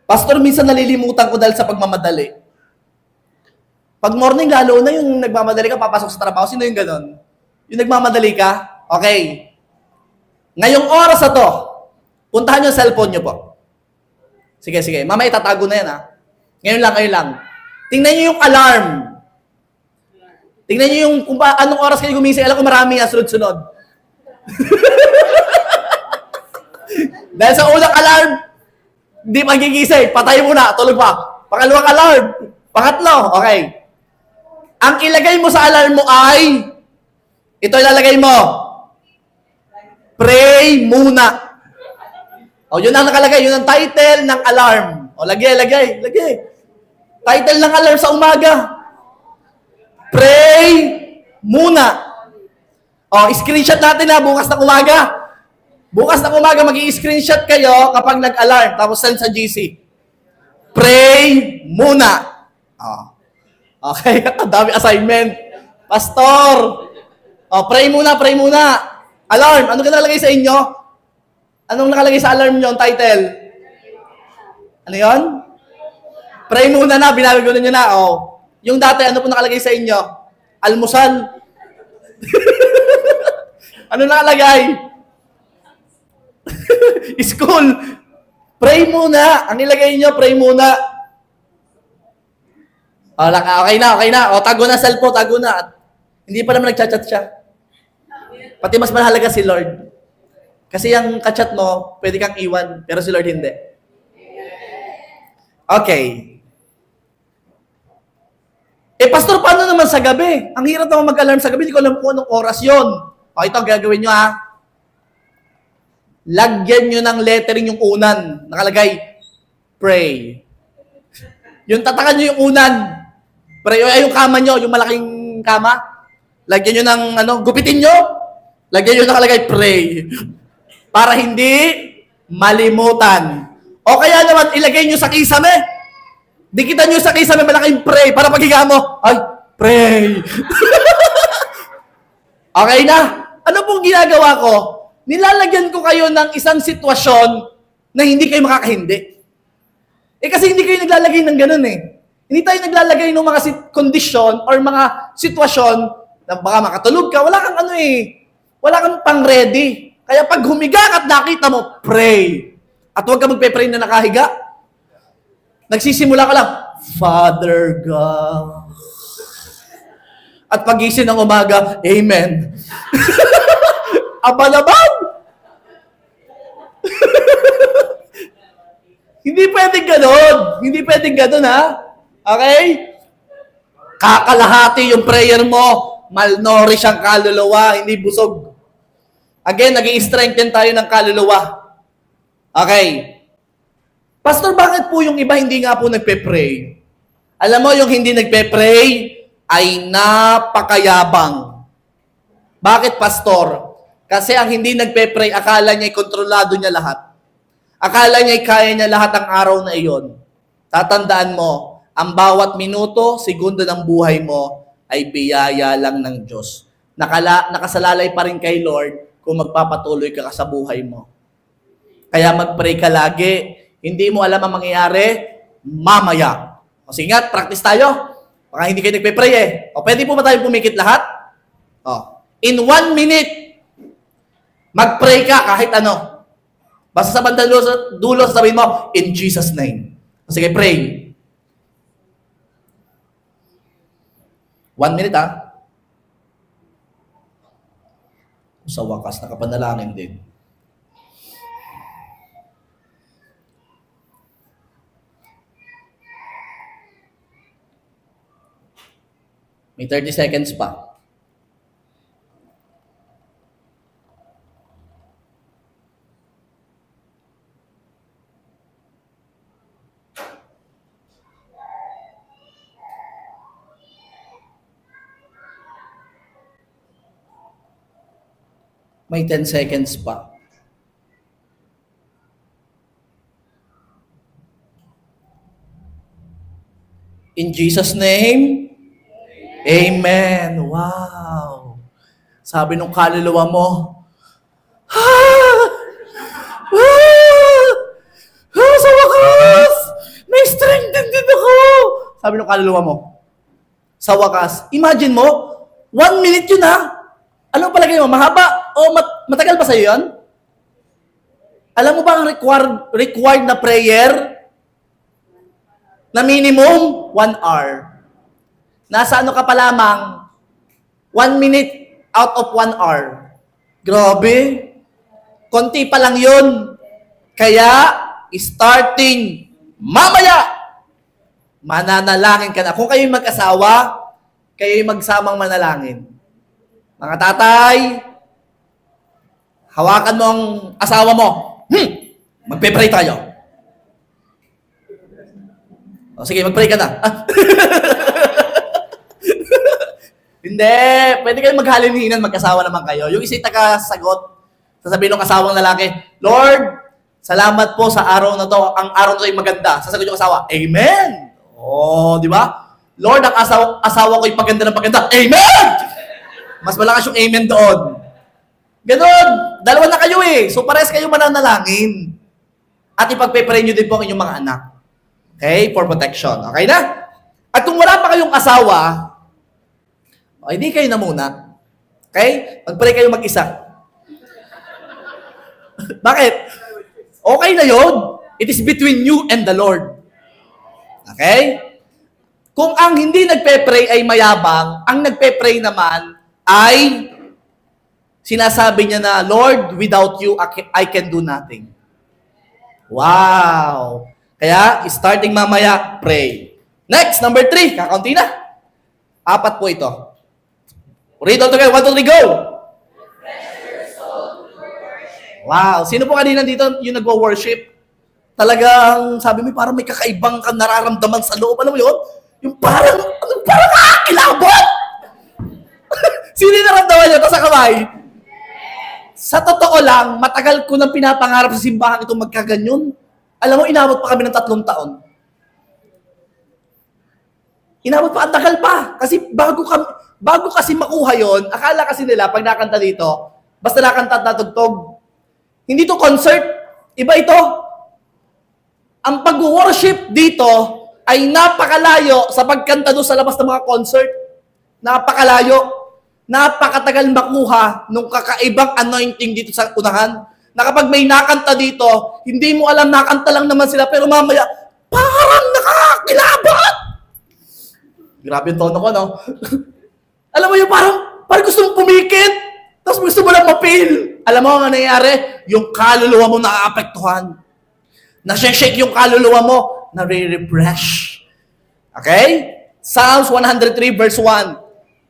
Pastor, minsan nalilimutan ko dahil sa pagmamadali. Pag morning, lalo na yung nagmamadali ka, papasok sa trabaho. Sino yung ganon? Yung nagmamadali ka? Okay. Ngayong oras na to, puntahan nyo yung cellphone nyo po. Sige. Mamaya itatago na yan ha. Ngayon lang. Tingnan nyo yung alarm. Tingnan nyo yung kung anong oras kayo gumising. Alam ko marami yan, sunod-sunod. Dahil sa unang alarm, hindi magigising. Patay muna, tulog pa. Pangalawang alarm. Pangatlo, okay. Ang ilagay mo sa alarm mo ay, ito ilalagay mo, pray muna. O, yun ang nakalagay. Yun ang title ng alarm. O, lagay. Title ng alarm sa umaga. Pray muna. O, screenshot natin na bukas na umaga. Bukas na umaga, mag-i-screenshot kayo kapag nag-alarm. Tapos send sa GC. Pray muna. Oh. Okay, ang dami assignment. Pastor, pray muna, pray muna. Alarm, ano nakalagay sa inyo? Anong nakalagay sa alarm nyo, title? Ano yon? Pray muna na, binago nyo na. Oh. Yung dati, ano po nakalagay sa inyo? Almusal. Ano nakalagay? School. Pray muna. Ang nilagay nyo, pray muna. Okay na. O, tago na cellphone, tago na. Hindi pa naman nagchat-chat siya. Pati mas mahalaga si Lord. Kasi yung kachat mo, pwede kang iwan, pero si Lord hindi. Okay. Pastor, paano naman sa gabi? Ang hirap naman mag-alarm sa gabi, hindi ko alam kung anong oras yun. O, ito ang gagawin nyo, ha? Lagyan nyo ng lettering yung unan. Nakalagay, pray. Yung tatakan nyo yung unan. Pray, ay yung kama nyo, yung malaking kama. Lagyan nyo ng, gupitin nyo. Lagyan nyo nakalagay, pray. Para hindi malimutan. O kaya naman, ilagay nyo sa kisame. Dikitan nyo sa kisame, malaking pray. Para paghiga mo, ay, pray. Okay na? Ano pong ginagawa ko? Nilalagyan ko kayo ng isang sitwasyon na hindi kayo makakahindi. Kasi hindi kayo naglalagay ng ganun eh. Hindi tayo naglalagay ng mga condition or mga sitwasyon na baka makatulog ka. Wala kang wala kang pang-ready. Kaya pag humiga ka at nakita mo, pray. At huwag ka magpe-pray na nakahiga. Nagsisimula ka lang, Father God. At pagising ng umaga, Amen. Aba naman! Hindi pwedeng ganon. Hindi pwedeng ganon, ha? Okay? Kakalahati yung prayer mo. Malnourish ang kaluluwa, hindi busog. Again, nag-i-strengthen tayo ng kaluluwa. Okay. Pastor, bakit po yung iba hindi nga po nagpe-pray? Alam mo, yung hindi nagpe-pray ay napakayabang. Bakit, Pastor? Kasi ang hindi nagpe-pray, akala niya kontrolado niya lahat. Akala niya kaya niya lahat ang araw na iyon. Tatandaan mo, ang bawat minuto, segundo ng buhay mo ay biyaya lang ng Diyos. Nakasalalay pa rin kay Lord kung magpapatuloy ka sa buhay mo. Kaya mag-pray ka lagi. Hindi mo alam ang mangyayari mamaya. O sige nga, practice tayo. Baka hindi kayo nagpe-pray eh. O pwede po ba tayo pumikit lahat? O, in 1 minute, mag-pray ka kahit ano. Basta sa bandang dulo, sabihin mo, in Jesus' name. O sige, pray. 1 minute, ha? Sa wakas, nakapanalangin din. May 30 seconds pa. May 10 seconds pa. In Jesus' name, Amen. Wow. Sabi nung kaluluwa mo, sa wakas, may strength din ako. Sabi nung kaluluwa mo, sa wakas, imagine mo, 1 minute yun ha. Ano palagay mo? Mahaba? O matagal ba sa'yo yun? Alam mo ba ang required na prayer? Na minimum, 1 hour. Nasa ano ka pa lamang? 1 minute out of 1 hour. Grabe. Konti pa lang yun. Kaya, starting mamaya, mananalangin ka na. Kung kayo'y mag-asawa, kayo'y magsamang manalangin. Mga tatay, hawakan mo ang asawa mo. Magpe-pray tayo. O sige, mag-pray ka na. Hindi. Pwede kayo maghalininan, mag-asawa naman kayo. Yung isa'y taga-sagot, sasabihin ng asawang lalaki, Lord, salamat po sa araw na to. Ang araw na to ay maganda. Sasagot yung asawa, amen. Oh, di ba? Lord, ang asawa ko ay paganda ng paganda. Amen! Mas malakas yung amen doon. Ganon. Dalawa na kayo eh. So, pares kayo mananalangin. At ipagpe-pray nyo din po ang inyong mga anak. Okay? For protection. Okay na? At kung wala pa kayong asawa, okay, di kayo na muna. Okay? Mag-pray kayo mag-isa. Bakit? Okay na yun. It is between you and the Lord. Okay? Kung ang hindi nagpe-pray ay mayabang, ang nagpe-pray naman ay sinasabi niya na, Lord, without you, I can do nothing. Wow! Kaya, starting mamaya, pray. Next, number 3. Kakaunti na. 4 po ito. Read all together. 1, 2, 3, go! Wow! Sino po kanina dito yung nagwo-worship? Talagang, sabi mo, parang may kakaibang kang nararamdaman sa loob. Alam mo yun? Yung parang kilabot! Sino yung naramdaman nyo? Ito sa kamay? Sa totoo lang, matagal ko nang pinapangarap sa simbahan itong magkaganyon. Alam mo, inabot pa kami ng 3 taon. Inabot pa, ang tagal pa. Kasi bago kasi makuha yon, akala kasi nila, pag nakanta dito, basta nakanta at natugtog. Hindi to concert. Iba ito. Ang pag-worship dito ay napakalayo sa pagkanta doon sa labas ng mga concert. Napakalayo. Napakatagal makuha nung kakaibang anointing dito sa unahan. Na kapag may nakanta dito, hindi mo alam, nakanta lang naman sila, pero mamaya, parang nakakilabot! Grabe yung tono ko, no? Alam mo yung parang gusto mong pumikit, tapos gusto mo lang mapil. Alam mo ang nangyayari? Yung kaluluwa mo naaapektuhan. Nasi-shake yung kaluluwa mo, nare-refresh. Okay? Psalms 103 verse 1.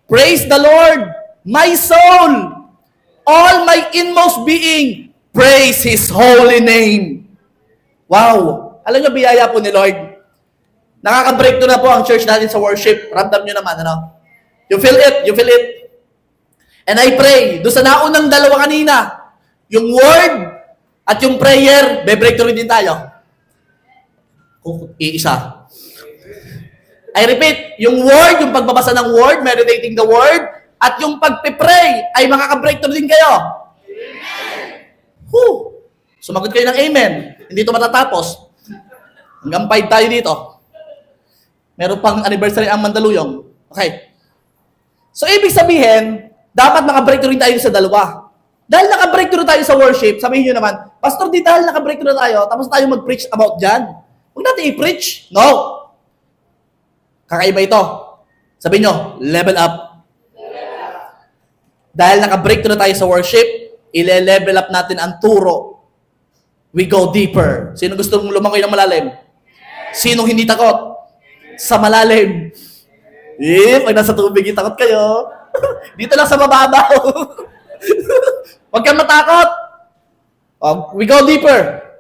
Praise the Lord, my soul, all my inmost being, praise His holy name. Wow! Alam nyo, biyaya po ni Lord. Nakaka-breakthrough na po ang church natin sa worship. Ramdam nyo naman, ano? You feel it? You feel it? And I pray, doon sa naunang dalawa kanina, yung word at yung prayer, be-breakthrough din tayo. Kung iisa. I repeat, yung word, yung pagbabasa ng word, meditating the word, at yung pagpipray, ay makaka-breakthrough din kayo. Amen! Whew! Sumagot kayo ng amen. Hindi ito matatapos. Hanggang 5 tayo dito. Meron pang anniversary ang Mandaluyong. Okay. So, ibig sabihin, dapat maka-breakthrough tayo sa dalawa. Dahil naka-breakthrough tayo sa worship, sabihin nyo naman, Pastor, di dahil naka-breakthrough tayo, tapos tayo mag-preach about dyan. Huwag natin i-preach. No. Kakaiba ito. Sabihin nyo, level up. Dahil naka-breakthrough tayo sa worship, ile-level up natin ang turo. We go deeper. Sino gusto mong lumangoy ng malalim? Sino hindi takot? Sa malalim. Pag nasa tubig, takot kayo. Dito lang sa mababaw. Huwag kang matakot. We go deeper.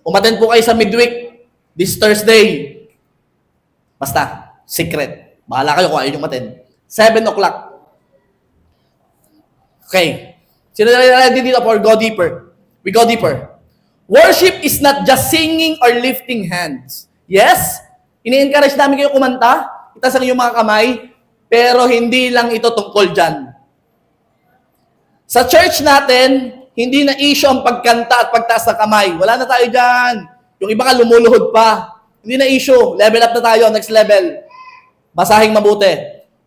Umattend po kayo sa midweek this Thursday. Basta, secret. Bahala kayo kung ayaw yung umattend. 7 o'clock. Okay. Sino na dito for go deeper? We go deeper. Worship is not just singing or lifting hands. Yes, ini-encourage namin kayo kumanta, itaas ang iyong mga kamay, pero hindi lang ito tungkol dyan. Sa church natin, hindi na issue ang pagkanta at pagtaas ng kamay. Wala na tayo dyan. Yung iba ka lumuluhod pa. Hindi na issue. Level up na tayo. Next level. Basahing mabuti.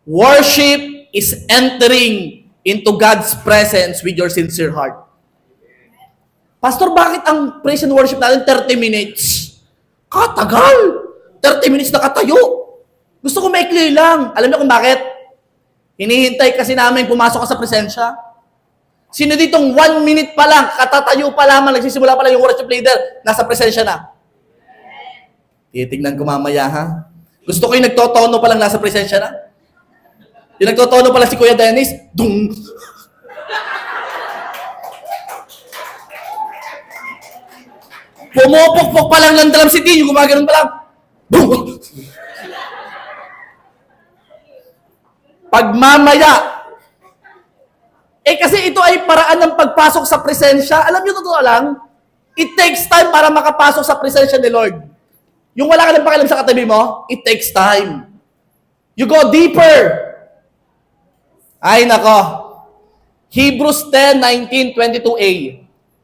Worship is entering into God's presence with your sincere heart. Pastor, bakit ang praise and worship natin 30 minutes? Katagal! 30 minutes nakatayo. Gusto ko maikli lang. Alam niyo kung bakit? Hinihintay kasi namin pumasok ka sa presensya. Sino ditong 1 minute pa lang, katatayo pa lamang, nagsisimula pa lang yung worship leader, nasa presensya na? Titignan ko mamaya, ha? Gusto ko yung nagtotono pa lang nasa presensya na? Yung nagtotono pa lang si Kuya Dennis, dung! Pumupukpok pa lang ng drum si Tin, yung gumagano'n pa lang. Boom! Pag mamaya, kasi ito ay paraan ng pagpasok sa presensya. Alam niyo, totoo lang, It takes time para makapasok sa presensya ni Lord. Yung wala ka nang pakialam sa katabi mo, it takes time. You go deeper. Ay, nako. Hebrews 10:19-22a.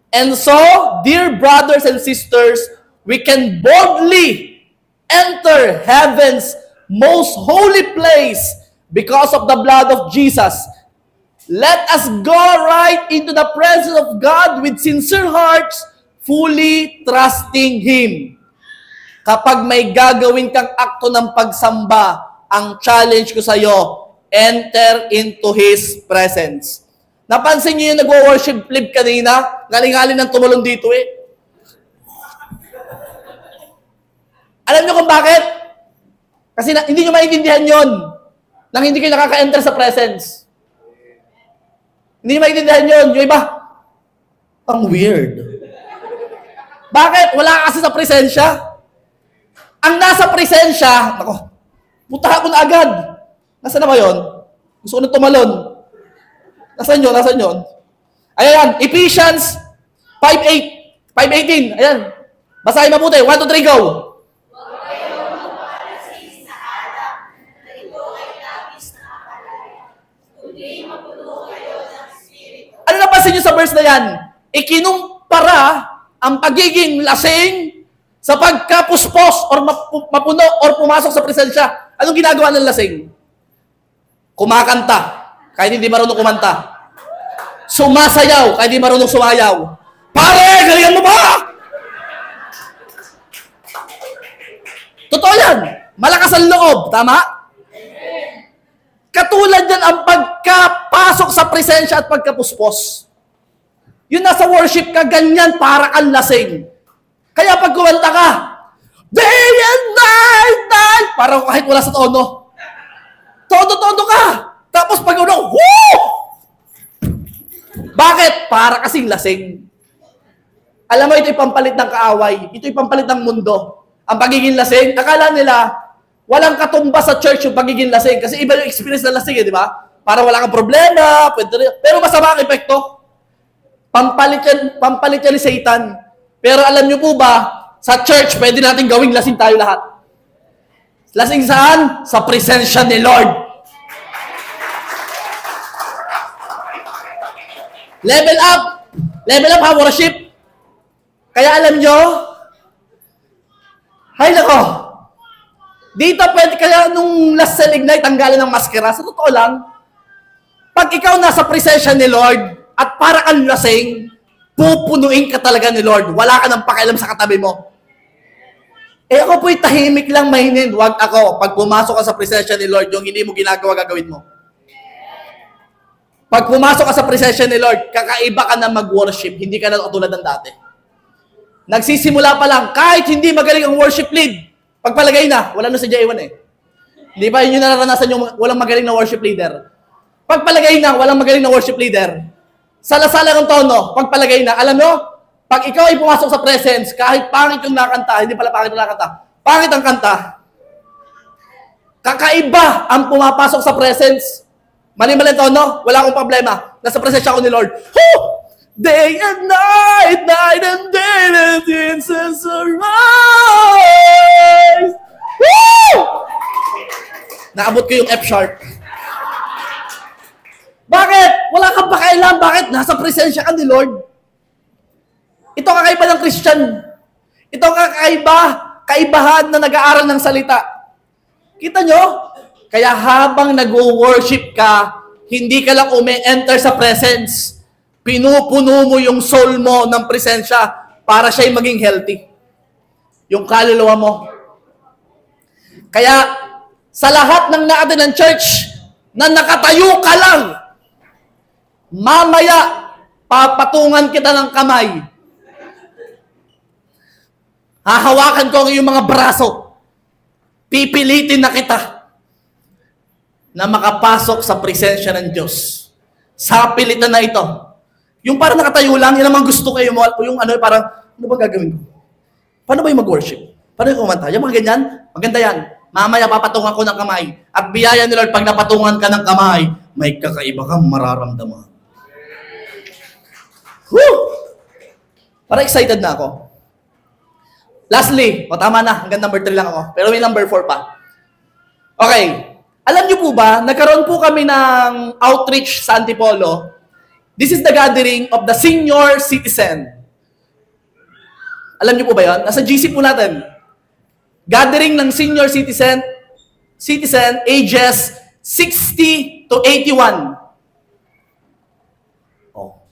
And so, dear brothers and sisters, we can boldly enter heaven's most holy place because of the blood of Jesus. Let us go right into the presence of God with sincere hearts, fully trusting Him. Kapag may gagawin kang akto ng pagsamba, ang challenge ko sa iyo, enter into His presence. Napansin niyo yung nagwo-worship live kanina? Galing-galing ng tumalon dito eh. Alam niyo kung bakit? Kasi hindi niyo maintindihan yon nang hindi kayo nakaka-enter sa presence. Hindi niyo maintindihan yon. Yung iba, ang weird. Bakit? Wala kasi sa presensya. Ang nasa presensya, nako, punta ako na agad. Nasaan na ba yun? Gusto ko na tumalon. Nasaan yun? Ayan, Ephesians 5:8. 5:18. Ayan. Basahin mabuti. 1, 2, 3, go. Ano napansin niyo sa verse na yan? Ikinumpara ang pagiging lasing sa pagkapuspos or mapuno or pumasok sa presensya. Anong ginagawa ng lasing? Kumakanta. Kahit hindi marunong kumanta. Sumasayaw, kahit hindi marunong sumayaw. Pare, galingan mo ba? Totoo yan. Malakas ang loob. Tama? Katulad yan ang pagkapasok sa presensya at pagkapuspos. Yun nasa worship ka, ganyan para kang lasing. Kaya pag kumanta ka, day and night, parang kahit wala sa tono. Todo ka. Tapos pag uno, woo! Bakit? Para kasing lasing. Alam mo, ito'y pampalit ng kaaway. Ito'y pampalit ng mundo. Ang pagiging lasing, akala nila, walang katumba sa church yung pagiging lasing. Kasi iba yung experience ng lasing, di ba? Para wala kang problema, pero masama ang epekto. Pampalit yan ni Satan. Pero alam nyo po ba, sa church, pwede natin gawing lasing tayo lahat. Lasing saan? Sa presensya ni Lord. Level up ha, worship. Kaya alam nyo, hay nako, dito pwede kaya nung last cell ignite, tanggalan ng maskara. Sa totoo lang, pag ikaw nasa presensya ni Lord, at para kang lasing, pupunuin ka talaga ni Lord. Wala ka nang pakialam sa katabi mo. Eh ako po'y tahimik lang mahinin. Huwag ako. Pag pumasok ka sa presensya ni Lord, yung hindi mo ginagawa, gagawin mo. Pag pumasok ka sa presensya ni Lord, kakaiba ka na mag-worship. Hindi ka na katulad ng dati. Nagsisimula pa lang, kahit hindi magaling ang worship lead, pagpalagay na, wala na si J1 eh. Hindi ba yun yung nararanasan yung walang magaling na worship leader? Pagpalagay na, walang magaling na worship leader. Sala-sala ng tono, pagpalagay na, alam mo, pag ikaw ay pumasok sa presence, kahit pangit yung nakanta, hindi pala pangit yung nakanta, pangit ang kanta, kakaiba ang pumapasok sa presence. Mali-mali ang tono, wala akong problema. Nasa presensya ko ni Lord. Woo! Day and night, night and day, and incense arise. Woo! Naabot ko yung F sharp. Bakit? Wala kang pakialam. Bakit? Nasa presensya ka ni Lord. Ito kakaiba ng Christian. Ito kaibahan na nag-aaral ng salita. Kita nyo? Kaya habang nag-worship ka, hindi ka lang umi-enter sa presence. Pinupuno mo yung soul mo ng presensya para siya'y maging healthy. Yung kaluluwa mo. Kaya, sa lahat ng natin ng church, na nakatayo ka lang, mamaya, papatungan kita ng kamay. Hahawakan ko ang iyong mga braso. Pipilitin na kita na makapasok sa presensya ng Diyos. Sa pilitan na ito. Yung parang nakatayo lang, yun naman gusto kayo mo, yung ano, parang, ano ba gagawin ko? Paano ba yung mag-worship? Paano yung kumanta? Yung mga ganyan, maganda yan. Mamaya papatungan ko ng kamay. At biyaya ni Lord, pag napatungan ka ng kamay, may kakaiba kang mararamdaman. Woo! Para excited na ako. Lastly, tama na, hanggang number 3 lang ako. Pero may number 4 pa. Okay. Alam niyo po ba, nagkaroon po kami ng outreach sa Antipolo. This is the gathering of the senior citizen. Alam niyo po ba yan? Nasa GC po natin. Gathering ng senior citizen ages 60 to 81. Oh.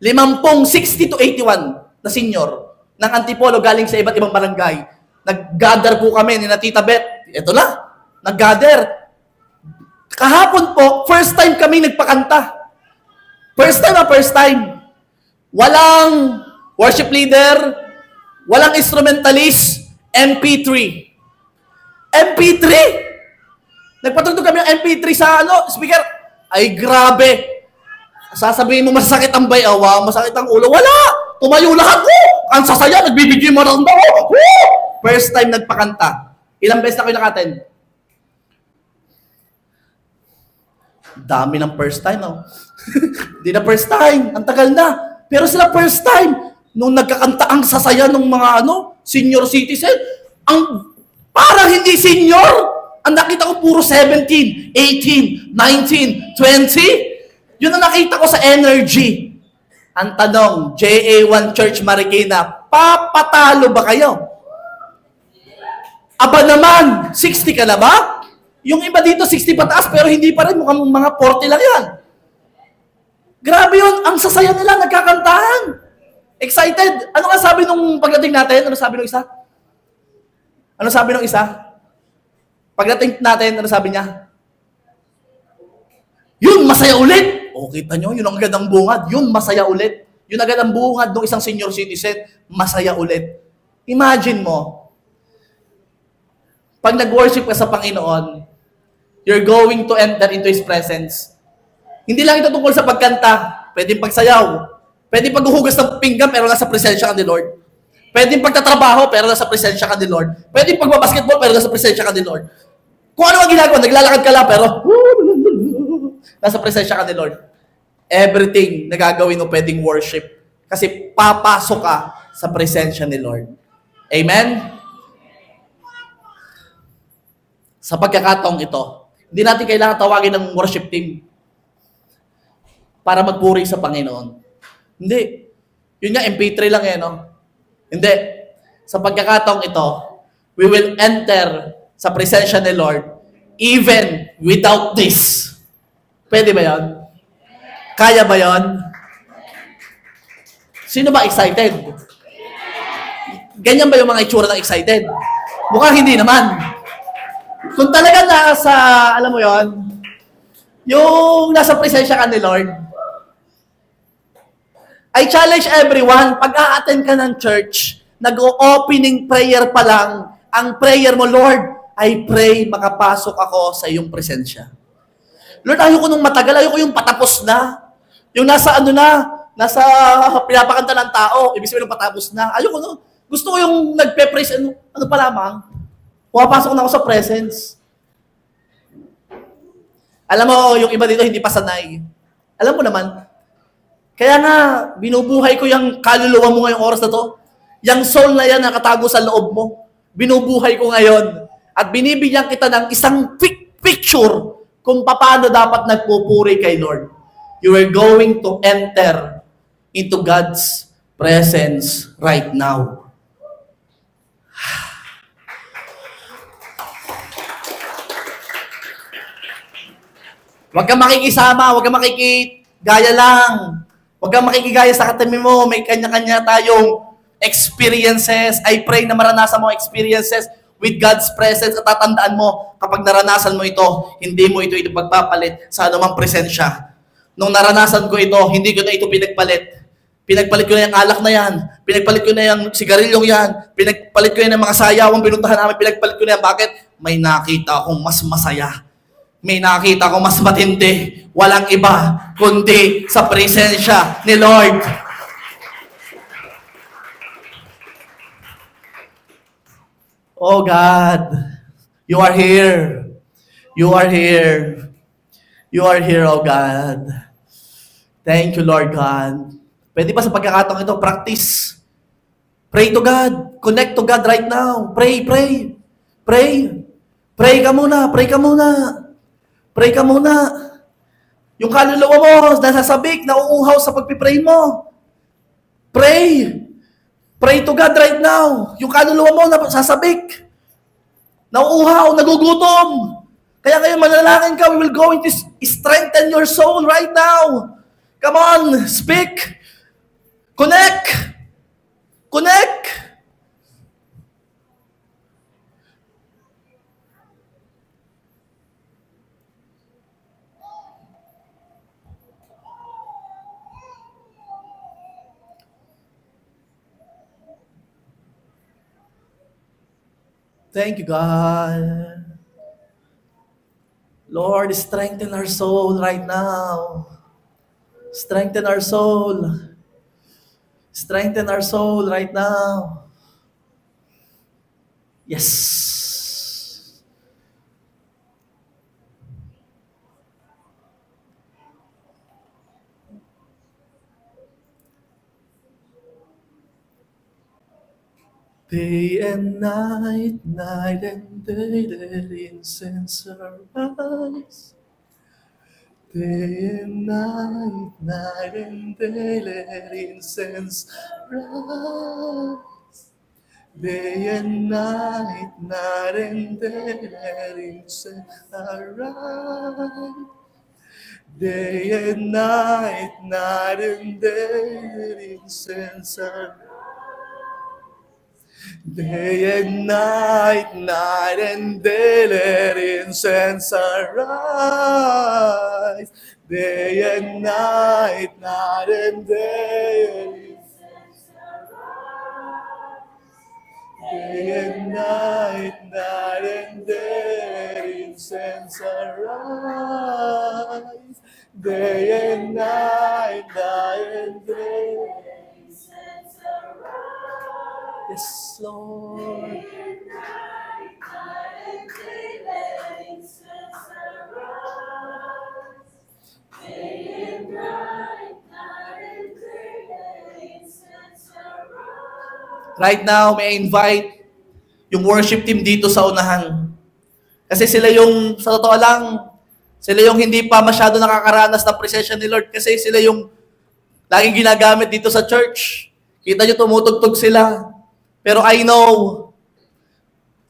60 to 81 na senior ng Antipolo galing sa iba't ibang barangay. Nag-gather po kami ni Tita Beth. Ito na. Nag-gather. Kahapon po, first time kami nagpakanta. First time. Walang worship leader, walang instrumentalist, MP3. MP3! Nagpatugtog kami ng MP3 sa speaker. Ay, grabe. Sasabihin mo masakit ang bayawa, masakit ang ulo. Wala! Tumayo lahat. Ang sasaya, nagbibigay mo ng daw. First time nagpakanta. Ilang beses na kayo nakaten? Dami ng first time, Hindi na first time. Ang tagal na. Pero sila first time. Nung nagkakanta ang sasaya ng mga senior citizen, parang hindi senior. Ang nakita ko puro 17, 18, 19, 20. Yun ang nakita ko sa energy. Ang tanong, JA1 Church Marikina, papatalo ba kayo? Aba naman, 60 ka na ba? Yung iba dito, 60 pataas, pero hindi pa rin, mukhang mga 40 lang yan. Grabe yun, ang sasaya nila, nagkakantahan. Excited. Ano nga sabi nung pagdating natin? Ano sabi nung isa? Ano sabi nung isa? Pagdating natin, ano sabi niya? Yun, masaya ulit. O, kita nyo, yun ang agad ang bungad. Yun, masaya ulit. Yun agad ang bungad ng isang senior citizen, masaya ulit. Imagine mo, pag nag-worship ka sa Panginoon, you're going to enter into His presence. Hindi lang ito tungkol sa pagkanta. Pwedeng pagsayaw. Pwedeng paghuhugas ng pinggan, pero nasa presensya ka ni Lord. Pwedeng pagtatrabaho, pero nasa presensya ka ni Lord. Pwedeng pagbabasketball, pero nasa presensya ka ni Lord. Kung ano ang ginagawa, naglalakad ka lang, pero nasa presensya ka ni Lord. Everything na gagawin mo pwedeng worship. Kasi papasok ka sa presensya ni Lord. Amen? Sa pagkakataong ito, hindi natin kailangan tawagin ng worship team para magpuri sa Panginoon. Hindi. Yun nga, MP3 lang Hindi. Sa pagkakataong ito, we will enter sa presensya ni Lord even without this. Pwede ba yan? Kaya ba yan? Sino ba excited? Ganyan ba yung mga itsura ng excited? Mukhang hindi naman. Kung talaga nasa, alam mo yon, yung nasa presensya ka ni Lord, I challenge everyone, pag a-attend ka ng church, nag-opening prayer pa lang, ang prayer mo, Lord, I pray makapasok ako sa iyong presensya. Lord, ayoko nung matagal, ayoko yung patapos na. Yung nasa nasa pinapakanta ng tao, ibig sabihin patapos na. Ayoko nung, gusto ko yung nagpe-praise, ano pa lamang, pumapasok na ako sa presence. Alam mo, yung iba dito hindi pa sanay. Alam mo naman, kaya nga, binubuhay ko yung kaluluwa mo ngayong oras na to. Yung soul na yan nakatago sa loob mo. Binubuhay ko ngayon. At binibigyan kita ng isang picture kung paano dapat nagpupuri kay Lord. You are going to enter into God's presence right now. Huwag kang makikisama, huwag kang makikigaya lang. Huwag kang makikigaya sa katabi mo. May kanya-kanya tayong experiences. I pray na maranasan mo experiences with God's presence. At tatandaan mo, kapag naranasan mo ito, hindi mo ito pagpapalit sa anumang presensya. Nung naranasan ko ito, hindi ko na ito pinagpalit. Pinagpalit ko na yung alak na yan. Pinagpalit ko na yung sigarilyong yan. Pinagpalit ko na yung mga sayawang pinuntahan namin. Pinagpalit ko na yan. Bakit? May nakita akong mas masaya. May nakita akong mas matindi. Walang iba, kundi sa presensya ni Lord. Oh God, you are here. You are here. You are here, oh God. Thank you, Lord God. Pwede ba sa pagkakataong ito, practice? Pray to God. Connect to God right now. Pray, pray. Pray. Pray ka muna. Pray ka muna. Pray ka muna. Yung kaluluwa mo, nasasabik, nauuhaw sa pagpipray mo. Pray. Pray to God right now. Yung kaluluwa mo, nasasabik. Nauuhaw, nagugutom. Kaya ngayon manalangin ka, we will go into strengthen your soul right now. Come on, speak. Connect. Connect. Thank you, God. Lord, strengthen our soul right now. Strengthen our soul. Strengthen our soul right now. Yes. Day and night, night and day, let incense arise. Day and night, night and day, let incense rise. Day and night, night and day, let incense arise. Day and night, night and day, let incense arise. Day and night, night and day, let incense arise. Day and night, night and day, day and night, night and day, incense arise. Day and night, night and day. Yes, Lord. Day and night, night and day, let incense arise. Day and night, night and day, let incense arise. Right now, may I invite yung worship team dito sa unahan. Kasi sila yung, sa totoo lang, sila yung hindi pa masyado nakakaranas ng presensya ni Lord kasi sila yung laging ginagamit dito sa church. Kita nyo, tumutugtog sila. Pero I know,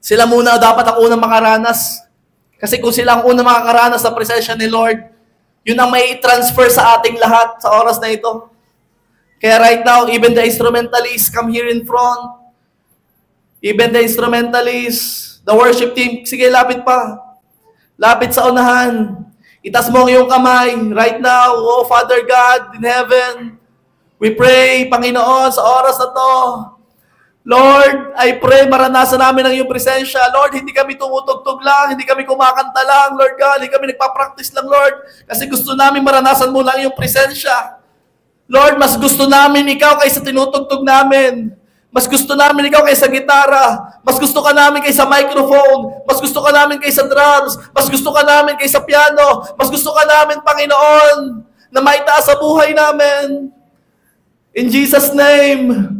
sila muna dapat ang unang makaranas. Kasi kung sila ang unang makakaranas sa presensya ni Lord, yun ang may transfer sa ating lahat sa oras na ito. Kaya right now, even the instrumentalists come here in front. Even the instrumentalists, the worship team, sige, lapit pa. Lapit sa unahan. Itas mo ang iyong kamay. Right now, oh Father God in heaven, we pray, Panginoon, sa oras na to, Lord, I pray maranasan namin ang iyong presensya. Lord, hindi kami tumutugtog lang, hindi kami kumakanta lang, Lord God, hindi kami nagpa-practice lang, Lord, kasi gusto namin maranasan mo lang iyong presensya. Lord, mas gusto namin ikaw kaysa tinutugtog namin. Mas gusto namin ikaw kaysa gitara. Mas gusto ka namin kaysa microphone. Mas gusto ka namin kaysa drums. Mas gusto ka namin kaysa piano. Mas gusto ka namin, Panginoon, na maitaas sa buhay namin. In Jesus' name.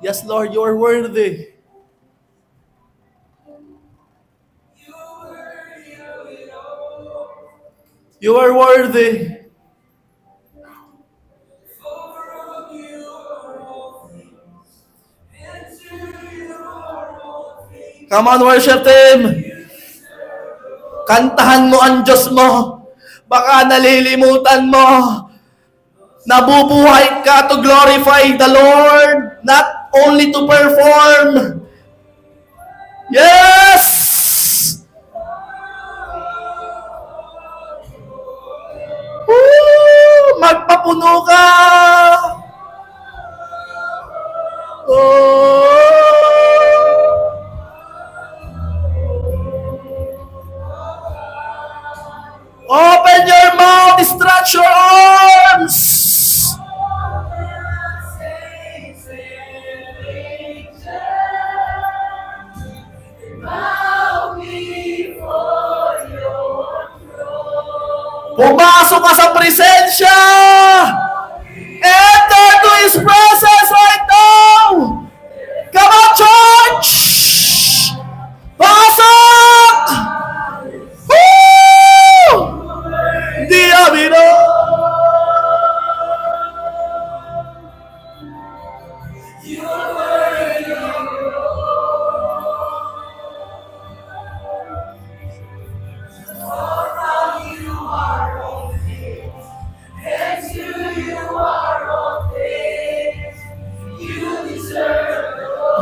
Yes, Lord, you are worthy. You are worthy. Come on, worship team. Kantahan mo ang Diyos mo. Baka nalilimutan mo. Nabubuhay ka to glorify the Lord, not only to perform. Yes! Woo! Magpapuno ka! Oh! Open your mouth, stretch your arms. Pumasok ka sa presensya. Enter to His presence right now. Come on, church. Pasok. Woo! Diabino.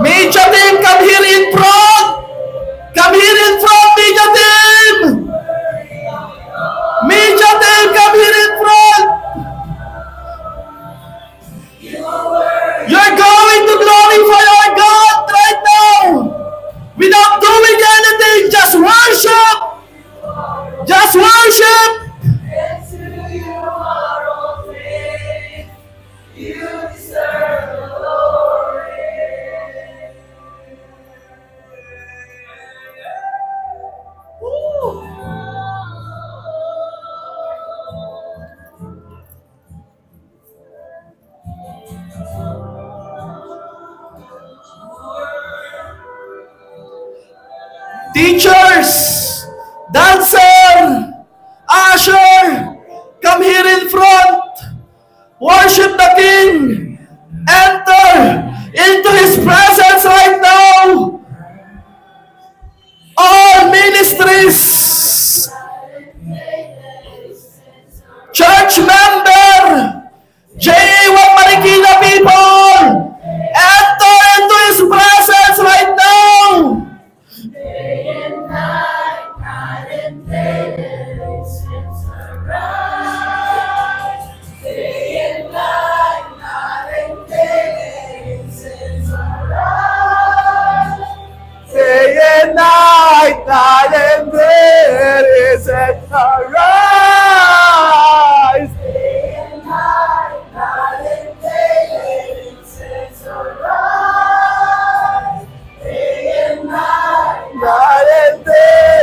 Media team, come here in front. Come here in front, media team. Media team, come here in front. You're going to glorify our God right now. Without doing anything, just worship. Just worship. Teachers, dancer, usher, come here in front. Worship the King. Enter into His presence right now. All ministries, church member, J1 Marikina people, enter into His presence right now. Night and day is at arise. Day and night and day is at arise. Day and night and day.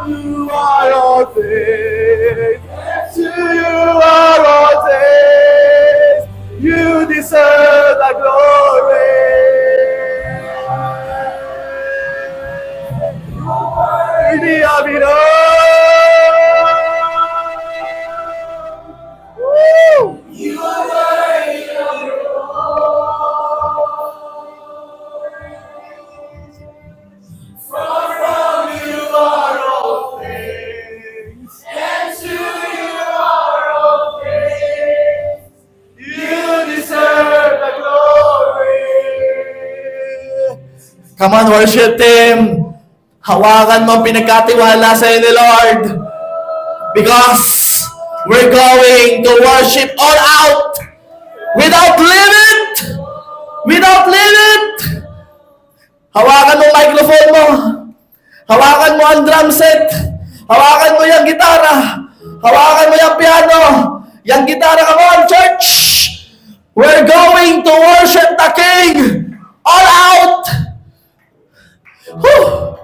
You are all things. To you are all things. You deserve the glory. Worthy of it all. Woo! You are worthy of it all. From you are all things, and to you are all things. You deserve the glory. Come on, worship team. Hawakan mo ang pinagkatiwala sa iyo ni Lord. Because we're going to worship all out. Without limit. Without limit. Hawakan mo ang microphone mo. Hawakan mo ang drum set. Hawakan mo yung gitara. Hawakan mo yung piano. Yung gitara, come on, church. We're going to worship the King. All out. Whew.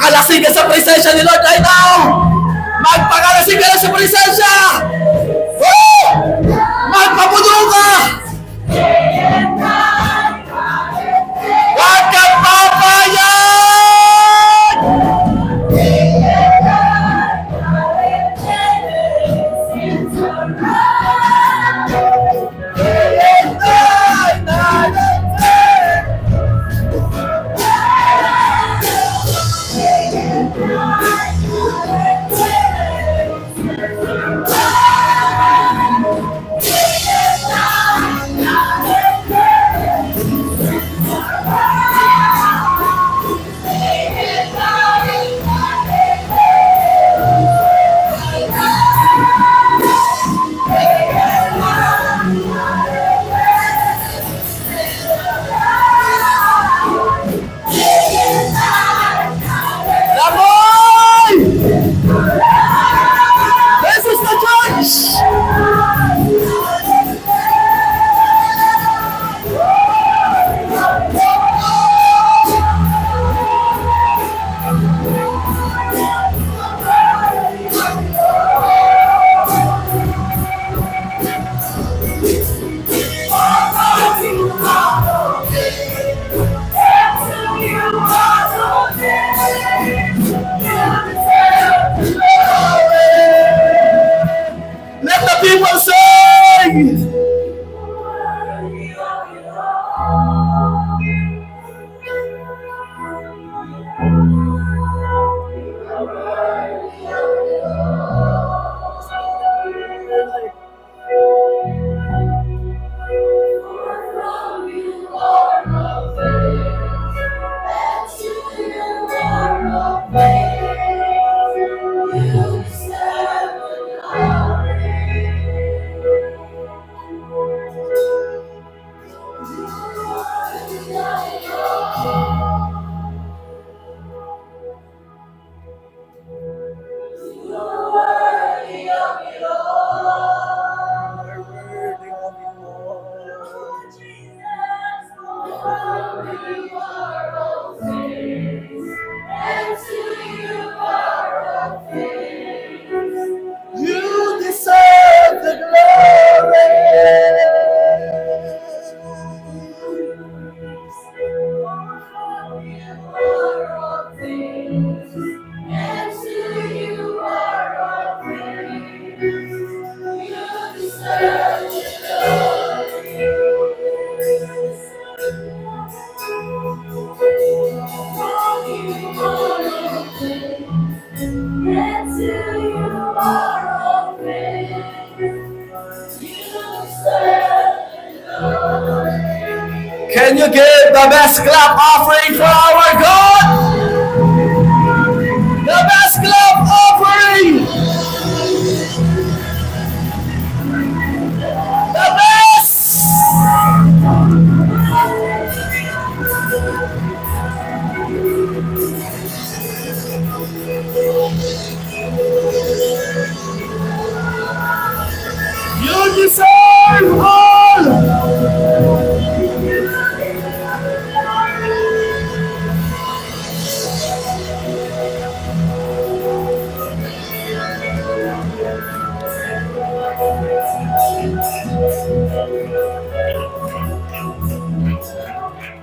Magpakalasing ka sa presensya ni Lord right now! Magpakalasing ka na sa presensya! Woo! Magpapuno ka! Huwag kang papayag! Can you give the best clap offering for our God? The best clap offering! The best! You deserve all!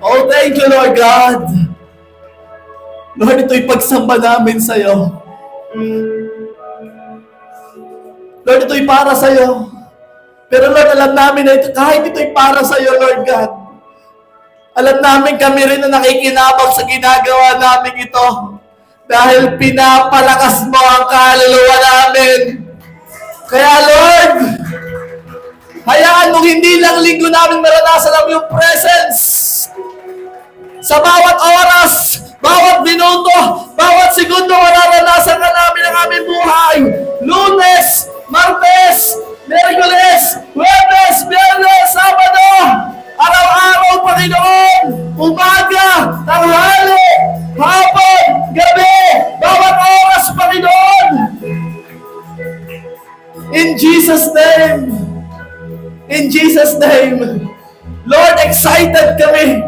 Oh, thank you, Lord God. Lord, ito'y pagsamba namin sa'yo. Lord, ito'y para sa'yo. Pero Lord, alam namin na ito, kahit ito'y para sa'yo, Lord God. Alam namin kami rin na nakikinabang sa ginagawa namin ito. Dahil pinapalakas mo ang kaluluwa namin. Kaya Lord, hayaan mong hindi lang linggo namin maranasan ang iyong presence. Sa bawat oras, bawat minuto, bawat segundo, mararanasan ka namin ang aming buhay. Lunes, Martes, Miyerkules, Huwebes, Biyernes, Sabado, araw-araw, Panginoon, umaga, tanghali, hapon, gabi, bawat oras, Panginoon. In Jesus' name, in Jesus' name, Lord, excited kami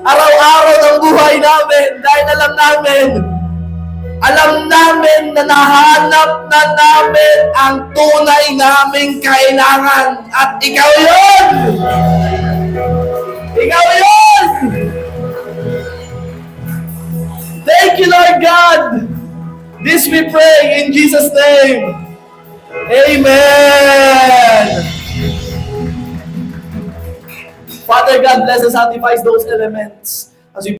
araw-araw ng buhay namin dahil alam namin Alam namin na nahanap na namin ang tunay naming kailangan. At ikaw yun! Ikaw yun! Thank you, Lord God! This we pray in Jesus' name. Amen! Father God, bless and sanctify those elements as we